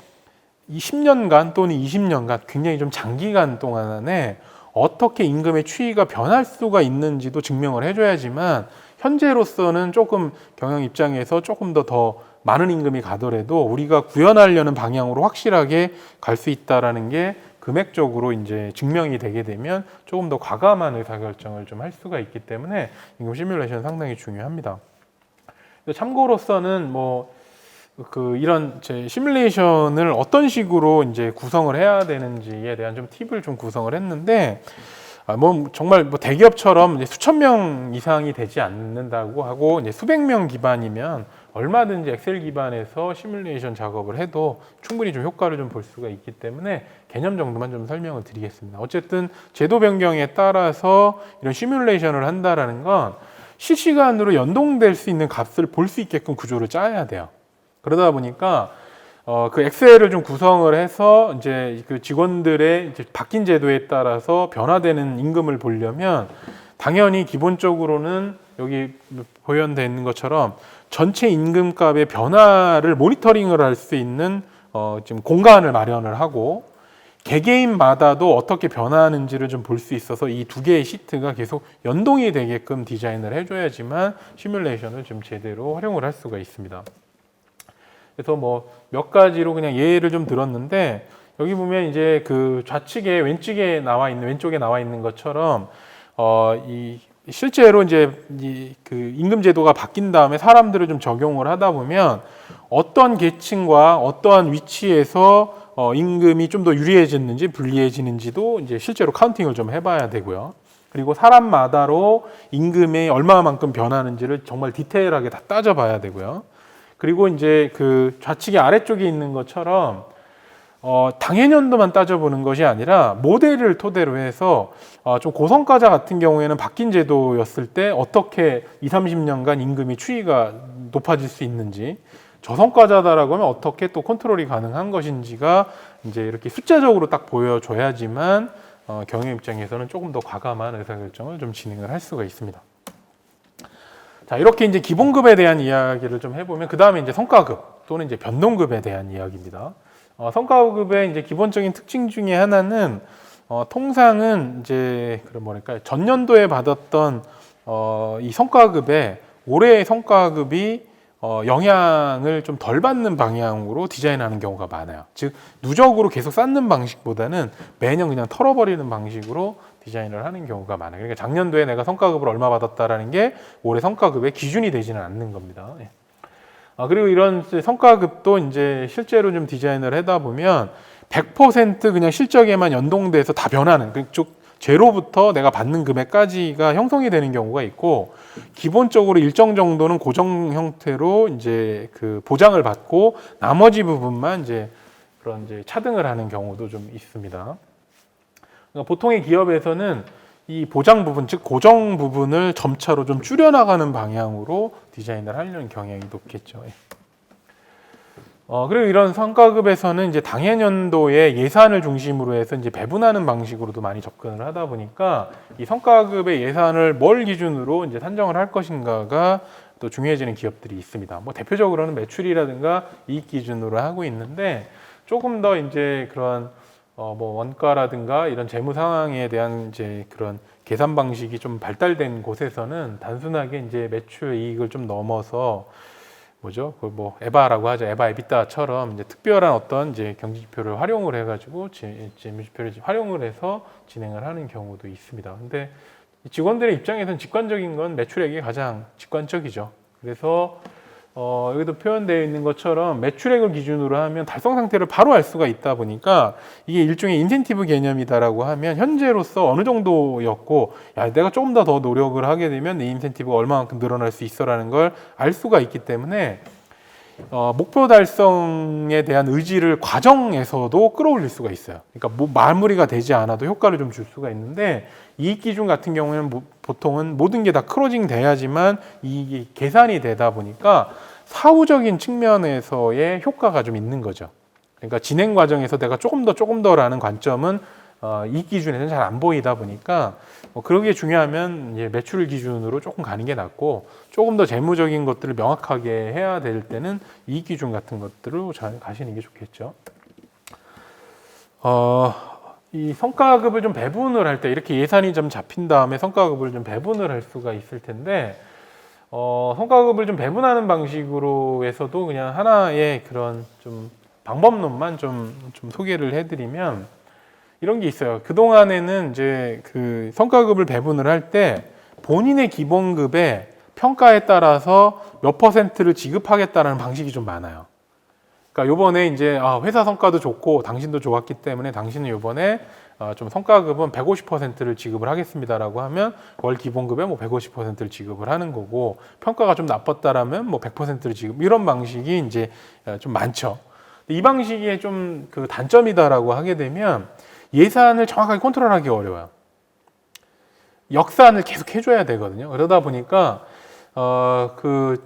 이 10년간 또는 20년간 굉장히 좀 장기간 동안에 어떻게 임금의 추이가 변할 수가 있는지도 증명을 해줘야지만 현재로서는 조금 경영 입장에서 조금 더 많은 임금이 가더라도 우리가 구현하려는 방향으로 확실하게 갈 수 있다라는 게 금액적으로 이제 증명이 되게 되면 조금 더 과감한 의사결정을 좀 할 수가 있기 때문에 임금 시뮬레이션 상당히 중요합니다. 참고로서는 이런 제 시뮬레이션을 어떤 식으로 이제 구성을 해야 되는지에 대한 좀 팁을 좀 구성을 했는데 정말 대기업처럼 이제 수천 명 이상이 되지 않는다고 하고 이제 수백 명 기반이면 얼마든지 엑셀 기반에서 시뮬레이션 작업을 해도 충분히 좀 효과를 좀 볼 수가 있기 때문에 개념 정도만 좀 설명을 드리겠습니다. 어쨌든 제도 변경에 따라서 이런 시뮬레이션을 한다라는 건 실시간으로 연동될 수 있는 값을 볼 수 있게끔 구조를 짜야 돼요. 그러다 보니까 그 엑셀을 좀 구성을 해서 이제 그 직원들의 이제 바뀐 제도에 따라서 변화되는 임금을 보려면 당연히 기본적으로는 여기 보연되어 있는 것처럼 전체 임금값의 변화를 모니터링을 할 수 있는 지금 공간을 마련을 하고 개개인마다도 어떻게 변화하는지를 좀 볼 수 있어서 이 두 개의 시트가 계속 연동이 되게끔 디자인을 해줘야지만 시뮬레이션을 좀 제대로 활용을 할 수가 있습니다. 그래서 몇 가지로 그냥 예를 좀 들었는데 여기 보면 이제 그 좌측에 왼쪽에 나와 있는 것처럼 실제로 이제 그 임금 제도가 바뀐 다음에 사람들을 좀 적용을 하다 보면 어떤 계층과 어떠한 위치에서 임금이 좀 더 유리해졌는지 불리해지는지도 이제 실제로 카운팅을 좀 해봐야 되고요. 그리고 사람마다로 임금이 얼마만큼 변하는지를 정말 디테일하게 다 따져봐야 되고요. 그리고 이제 그 좌측에 아래쪽에 있는 것처럼 당해년도만 따져보는 것이 아니라 모델을 토대로 해서 좀 고성과자 같은 경우에는 바뀐 제도였을 때 어떻게 20, 30년간 임금이 추이가 높아질 수 있는지 저성과자다라고 하면 어떻게 또 컨트롤이 가능한 것인지가 이제 이렇게 숫자적으로 딱 보여줘야지만 경영 입장에서는 조금 더 과감한 의사결정을 좀 진행을 할 수가 있습니다. 자, 이렇게 이제 기본급에 대한 이야기를 좀 해보면 그 다음에 이제 성과급 또는 이제 변동급에 대한 이야기입니다. 성과급의 이제 기본적인 특징 중에 하나는 통상은 이제 그런 뭐랄까요, 전년도에 받았던 이 성과급에 올해의 성과급이 영향을 좀 덜 받는 방향으로 디자인하는 경우가 많아요. 즉 누적으로 계속 쌓는 방식보다는 매년 그냥 털어버리는 방식으로 디자인을 하는 경우가 많아요. 그러니까 작년도에 내가 성과급을 얼마 받았다라는 게 올해 성과급의 기준이 되지는 않는 겁니다. 예. 그리고 이런 성과급도 이제 실제로 좀 디자인을 하다 보면 100% 그냥 실적에만 연동돼서 다 변하는, 그쪽 제로부터 내가 받는 금액까지가 형성이 되는 경우가 있고, 기본적으로 일정 정도는 고정 형태로 이제 그 보장을 받고 나머지 부분만 이제 그런 이제 차등을 하는 경우도 좀 있습니다. 그러니까 보통의 기업에서는 이 보장 부분, 즉 고정 부분을 점차로 좀 줄여나가는 방향으로 디자인을 하려는 경향이 높겠죠. 그리고 이런 성과급에서는 이제 당해년도에 예산을 중심으로 해서 이제 배분하는 방식으로도 많이 접근을 하다 보니까 이 성과급의 예산을 뭘 기준으로 이제 산정을 할 것인가가 또 중요해지는 기업들이 있습니다. 뭐 대표적으로는 매출이라든가 이익 기준으로 하고 있는데, 조금 더 이제 그런 뭐 원가라든가 이런 재무 상황에 대한 이제 그런 계산 방식이 좀 발달된 곳에서는 단순하게 이제 매출 이익을 좀 넘어서 뭐죠? 그 뭐 에바라고 하죠. 에바 에비타처럼 이제 특별한 어떤 이제 경제 지표를 활용을 해가지고 재무 지표를 활용을 해서 진행을 하는 경우도 있습니다. 근데 직원들의 입장에서는 직관적인 건 매출액이 가장 직관적이죠. 그래서 여기도 표현되어 있는 것처럼 매출액을 기준으로 하면 달성 상태를 바로 알 수가 있다 보니까 이게 일종의 인센티브 개념이다라고 하면 현재로서 어느 정도였고, 야, 내가 조금 더 노력을 하게 되면 내 인센티브가 얼마만큼 늘어날 수 있어라는 걸 알 수가 있기 때문에 목표 달성에 대한 의지를 과정에서도 끌어올릴 수가 있어요. 그러니까 뭐 마무리가 되지 않아도 효과를 좀 줄 수가 있는데, 이익 기준 같은 경우에는 보통은 모든 게 다 크로징 돼야지만 이익이 계산이 되다 보니까 사후적인 측면에서의 효과가 좀 있는 거죠. 그러니까 진행 과정에서 내가 조금 더라는 관점은 이익 기준에는 잘 안 보이다 보니까 그런 게 중요하면 이제 매출 기준으로 조금 가는 게 낫고, 조금 더 재무적인 것들을 명확하게 해야 될 때는 이익 기준 같은 것들로 잘 가시는 게 좋겠죠. 이 성과급을 좀 배분을 할 때 이렇게 예산이 좀 잡힌 다음에 성과급을 좀 배분을 할 수가 있을 텐데, 성과급을 좀 배분하는 방식으로 해서도 그냥 하나의 그런 좀 방법론만 좀 소개를 해드리면 이런 게 있어요. 그동안에는 이제 그 성과급을 배분을 할 때 본인의 기본급의 평가에 따라서 몇 퍼센트를 지급하겠다는 방식이 좀 많아요. 그러니까 요번에 이제 회사 성과도 좋고 당신도 좋았기 때문에 당신은 요번에 좀 성과급은 150%를 지급을 하겠습니다라고 하면 월 기본급에 뭐 150%를 지급을 하는 거고, 평가가 좀 나빴다라면 뭐 100%를 지급, 이런 방식이 이제 좀 많죠. 이 방식의 좀 그 단점이다라고 하게 되면 예산을 정확하게 컨트롤하기 어려워요. 역산을 계속 해줘야 되거든요. 그러다 보니까 그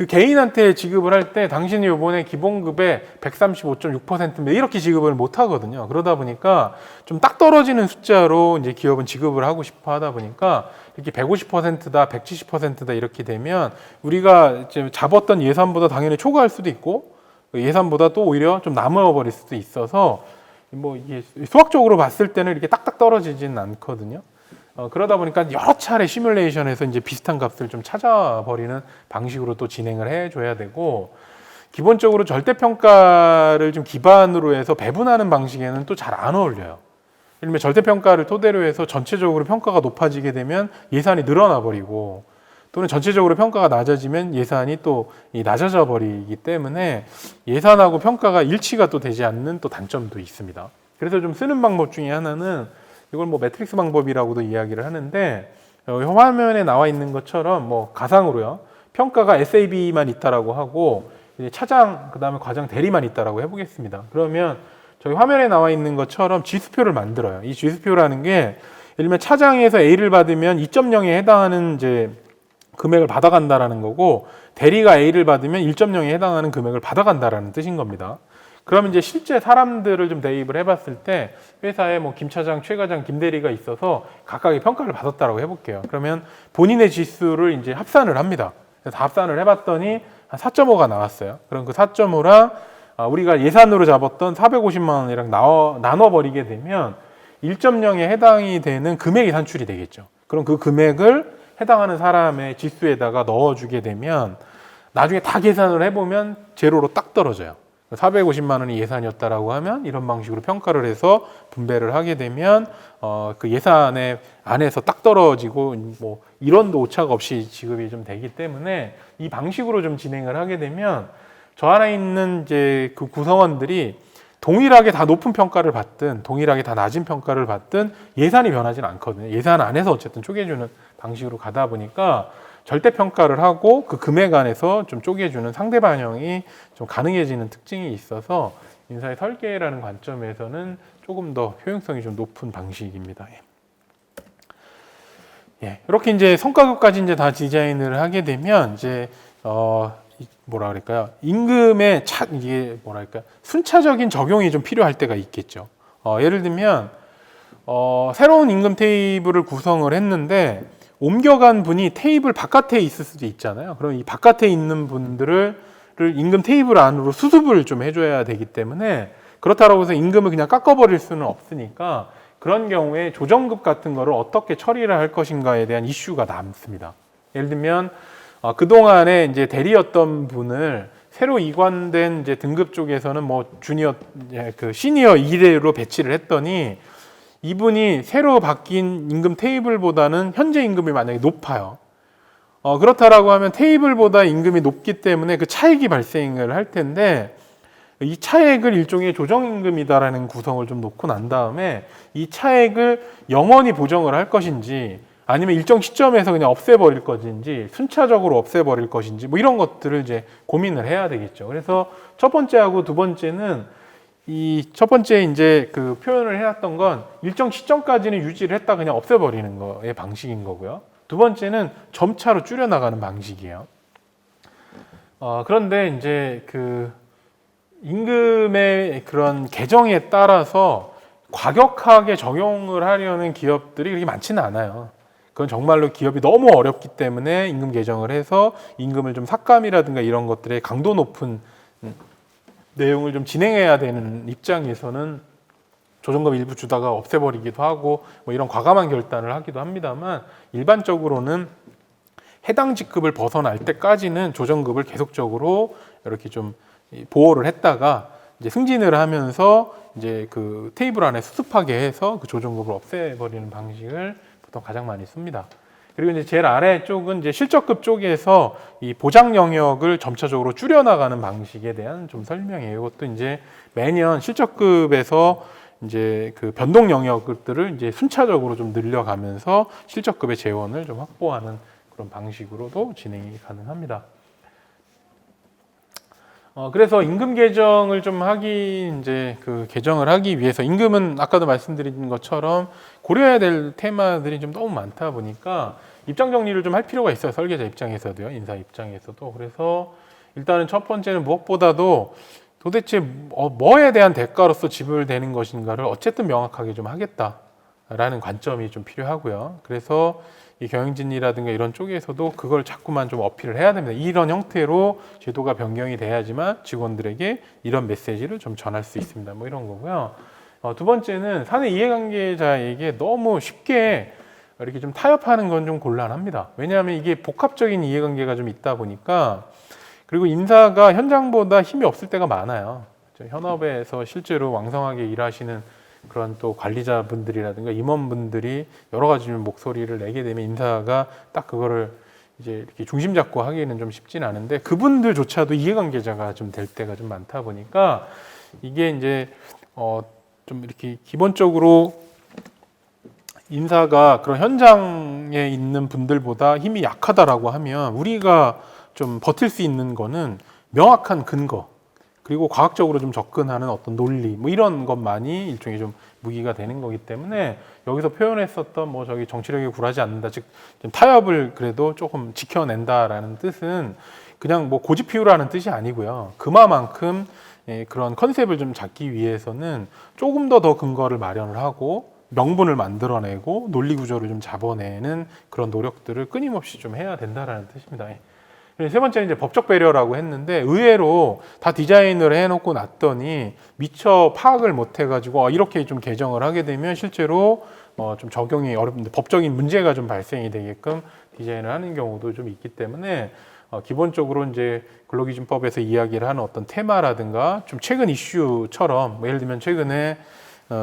개인한테 지급을 할 때 당신이 이번에 기본급의 135.6% 이렇게 지급을 못 하거든요. 그러다 보니까 좀 딱 떨어지는 숫자로 이제 기업은 지급을 하고 싶어 하다 보니까 이렇게 150%다, 170%다 이렇게 되면 우리가 이제 잡았던 예산보다 당연히 초과할 수도 있고, 예산보다 또 오히려 좀 남아버릴 수도 있어서 뭐 이게 수학적으로 봤을 때는 이렇게 딱딱 떨어지지는 않거든요. 그러다 보니까 여러 차례 시뮬레이션에서 이제 비슷한 값을 좀 찾아버리는 방식으로 또 진행을 해줘야 되고, 기본적으로 절대평가를 좀 기반으로 해서 배분하는 방식에는 또 잘 안 어울려요. 예를 들면 절대평가를 토대로 해서 전체적으로 평가가 높아지게 되면 예산이 늘어나 버리고, 또는 전체적으로 평가가 낮아지면 예산이 또 낮아져 버리기 때문에 예산하고 평가가 일치가 또 되지 않는 또 단점도 있습니다. 그래서 좀 쓰는 방법 중에 하나는, 이걸 뭐 매트릭스 방법이라고도 이야기를 하는데, 화면에 나와 있는 것처럼 뭐 가상으로요, 평가가 SAB만 있다라고 하고 이제 차장 그다음에 과장 대리만 있다라고 해보겠습니다. 그러면 저희 화면에 나와 있는 것처럼 지수표를 만들어요. 이 지수표라는 게 예를 들면 차장에서 A를 받으면 2.0에 해당하는 이제 금액을 받아간다라는 거고, 대리가 A를 받으면 1.0에 해당하는 금액을 받아간다라는 뜻인 겁니다. 그러면 이제 실제 사람들을 좀 대입을 해봤을 때 회사에 뭐 김 차장, 최 과장, 김 대리가 있어서 각각의 평가를 받았다라고 해볼게요. 그러면 본인의 지수를 이제 합산을 합니다. 그래서 합산을 해봤더니 한 4.5가 나왔어요. 그럼 그 4.5랑 우리가 예산으로 잡았던 450만 원이랑 나눠버리게 되면 1.0에 해당이 되는 금액이 산출이 되겠죠. 그럼 그 금액을 해당하는 사람의 지수에다가 넣어주게 되면 나중에 다 계산을 해보면 제로로 딱 떨어져요. 450만 원이 예산이었다라고 하면 이런 방식으로 평가를 해서 분배를 하게 되면 그 예산의 안에서 딱 떨어지고 뭐 1원도 오차가 없이 지급이 좀 되기 때문에 이 방식으로 좀 진행을 하게 되면 저 안에 있는 이제 그 구성원들이 동일하게 다 높은 평가를 받든 동일하게 다 낮은 평가를 받든 예산이 변하지는 않거든요. 예산 안에서 어쨌든 쪼개주는 방식으로 가다 보니까 절대 평가를 하고 그 금액 안에서 좀 쪼개주는 상대 반영이 좀 가능해지는 특징이 있어서 인사의 설계라는 관점에서는 조금 더 효용성이 좀 높은 방식입니다. 예, 이렇게 이제 성과급까지 이제 다 디자인을 하게 되면 이제 뭐라 그럴까요? 임금의 이게 뭐랄까 순차적인 적용이 좀 필요할 때가 있겠죠. 예를 들면 새로운 임금 테이블을 구성을 했는데 옮겨간 분이 테이블 바깥에 있을 수도 있잖아요. 그럼 이 바깥에 있는 분들을 임금 테이블 안으로 수습을 좀 해줘야 되기 때문에 그렇다고 해서 임금을 그냥 깎아버릴 수는 없으니까 그런 경우에 조정급 같은 거를 어떻게 처리를 할 것인가에 대한 이슈가 남습니다. 예를 들면 그동안에 이제 대리였던 분을 새로 이관된 이제 등급 쪽에서는 뭐 주니어, 그 시니어 2대로 배치를 했더니 이분이 새로 바뀐 임금 테이블보다는 현재 임금이 만약에 높아요. 그렇다라고 하면 테이블보다 임금이 높기 때문에 그 차액이 발생을 할 텐데 이 차액을 일종의 조정임금이다라는 구성을 좀 놓고 난 다음에 이 차액을 영원히 보정을 할 것인지 아니면 일정 시점에서 그냥 없애버릴 것인지 순차적으로 없애버릴 것인지 뭐 이런 것들을 이제 고민을 해야 되겠죠. 그래서 첫 번째하고 두 번째는 이 첫 번째 이제 그 표현을 해놨던 건 일정 시점까지는 유지를 했다 그냥 없애버리는 거의 방식인 거고요. 두 번째는 점차로 줄여나가는 방식이에요. 그런데 이제 그 임금의 그런 개정에 따라서 과격하게 적용을 하려는 기업들이 그렇게 많지는 않아요. 그건 정말로 기업이 너무 어렵기 때문에 임금 개정을 해서 임금을 좀 삭감이라든가 이런 것들의 강도 높은 내용을 좀 진행해야 되는 입장에서는 조정급 일부 주다가 없애버리기도 하고 뭐 이런 과감한 결단을 하기도 합니다만 일반적으로는 해당 직급을 벗어날 때까지는 조정급을 계속적으로 이렇게 좀 보호를 했다가 이제 승진을 하면서 이제 그 테이블 안에 수습하게 해서 그 조정급을 없애버리는 방식을 보통 가장 많이 씁니다. 그리고 이제 제일 아래 쪽은 이제 실적급 쪽에서 이 보장 영역을 점차적으로 줄여나가는 방식에 대한 좀 설명이에요. 이것도 이제 매년 실적급에서 이제 그 변동 영역들을 이제 순차적으로 좀 늘려가면서 실적급의 재원을 좀 확보하는 그런 방식으로도 진행이 가능합니다. 그래서 임금 개정을 좀 이제 그 개정을 하기 위해서 임금은 아까도 말씀드린 것처럼 고려해야 될 테마들이 좀 너무 많다 보니까 입장 정리를 좀 할 필요가 있어요. 설계자 입장에서도요, 인사 입장에서도. 그래서 일단은 첫 번째는 무엇보다도 도대체 뭐에 대한 대가로서 지불되는 것인가를 어쨌든 명확하게 좀 하겠다라는 관점이 좀 필요하고요. 그래서 이 경영진이라든가 이런 쪽에서도 그걸 자꾸만 좀 어필을 해야 됩니다. 이런 형태로 제도가 변경이 돼야지만 직원들에게 이런 메시지를 좀 전할 수 있습니다. 뭐 이런 거고요. 두 번째는 사내 이해관계자에게 너무 쉽게 이렇게 좀 타협하는 건 좀 곤란합니다. 왜냐하면 이게 복합적인 이해관계가 좀 있다 보니까 그리고 인사가 현장보다 힘이 없을 때가 많아요. 현업에서 실제로 왕성하게 일하시는 그런 또 관리자분들이라든가 임원분들이 여러 가지 목소리를 내게 되면 인사가 딱 그거를 이제 이렇게 중심 잡고 하기는 좀 쉽지는 않은데 그분들조차도 이해관계자가 좀 될 때가 좀 많다 보니까 이게 이제 좀 이렇게 기본적으로 인사가 그런 현장에 있는 분들보다 힘이 약하다라고 하면 우리가 좀 버틸 수 있는 거는 명확한 근거 그리고 과학적으로 좀 접근하는 어떤 논리 뭐 이런 것만이 일종의 좀 무기가 되는 거기 때문에 여기서 표현했었던 뭐 저기 정치력이 굴하지 않는다 즉 타협을 그래도 조금 지켜낸다라는 뜻은 그냥 뭐 고집 피우라는 뜻이 아니고요. 그만큼 그런 컨셉을 좀 잡기 위해서는 조금 더 근거를 마련을 하고 명분을 만들어내고 논리 구조를 좀 잡아내는 그런 노력들을 끊임없이 좀 해야 된다라는 뜻입니다. 그리고 세 번째는 이제 법적 배려라고 했는데 의외로 다 디자인을 해놓고 났더니 미처 파악을 못 해가지고 이렇게 좀 개정을 하게 되면 실제로 좀 적용이 어렵는데 법적인 문제가 좀 발생이 되게끔 디자인을 하는 경우도 좀 있기 때문에 기본적으로 이제 근로기준법에서 이야기를 하는 어떤 테마라든가 좀 최근 이슈처럼 예를 들면 최근에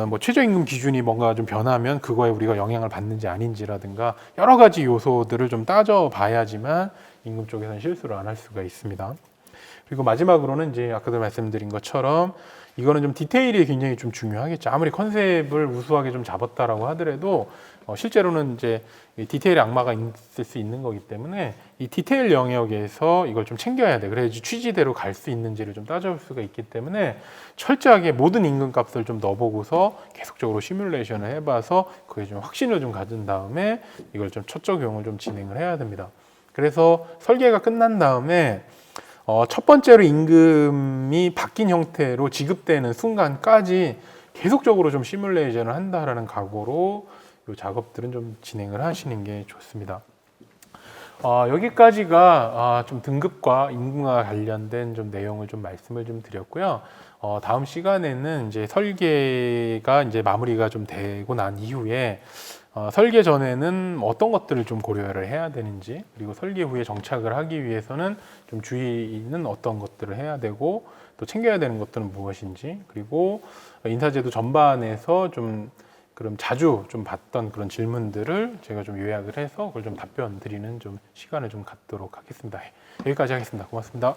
뭐 최저임금 기준이 뭔가 좀 변하면 그거에 우리가 영향을 받는지 아닌지라든가 여러 가지 요소들을 좀 따져봐야지만 임금 쪽에서는 실수를 안 할 수가 있습니다. 그리고 마지막으로는 이제 아까도 말씀드린 것처럼 이거는 좀 디테일이 굉장히 좀 중요하겠죠. 아무리 컨셉을 우수하게 좀 잡았다라고 하더라도 실제로는 이제 디테일의 악마가 있을 수 있는 거기 때문에 이 디테일 영역에서 이걸 좀 챙겨야 돼. 그래야지 취지대로 갈 수 있는지를 좀 따져볼 수가 있기 때문에 철저하게 모든 임금값을 좀 넣어보고서 계속적으로 시뮬레이션을 해봐서 그게 좀 확신을 좀 가진 다음에 이걸 좀 첫 적용을 좀 진행을 해야 됩니다. 그래서 설계가 끝난 다음에 첫 번째로 임금이 바뀐 형태로 지급되는 순간까지 계속적으로 좀 시뮬레이션을 한다라는 각오로 이 작업들은 좀 진행을 하시는 게 좋습니다. 여기까지가 좀 등급과 임금과 관련된 좀 내용을 좀 말씀을 좀 드렸고요. 다음 시간에는 이제 설계가 이제 마무리가 좀 되고 난 이후에 설계 전에는 어떤 것들을 좀 고려를 해야 되는지, 그리고 설계 후에 정착을 하기 위해서는 좀 주의는 어떤 것들을 해야 되고 또 챙겨야 되는 것들은 무엇인지, 그리고 인사제도 전반에서 좀 그럼 자주 좀 받던 그런 질문들을 제가 좀 요약을 해서 그걸 좀 답변 드리는 좀 시간을 좀 갖도록 하겠습니다. 여기까지 하겠습니다. 고맙습니다.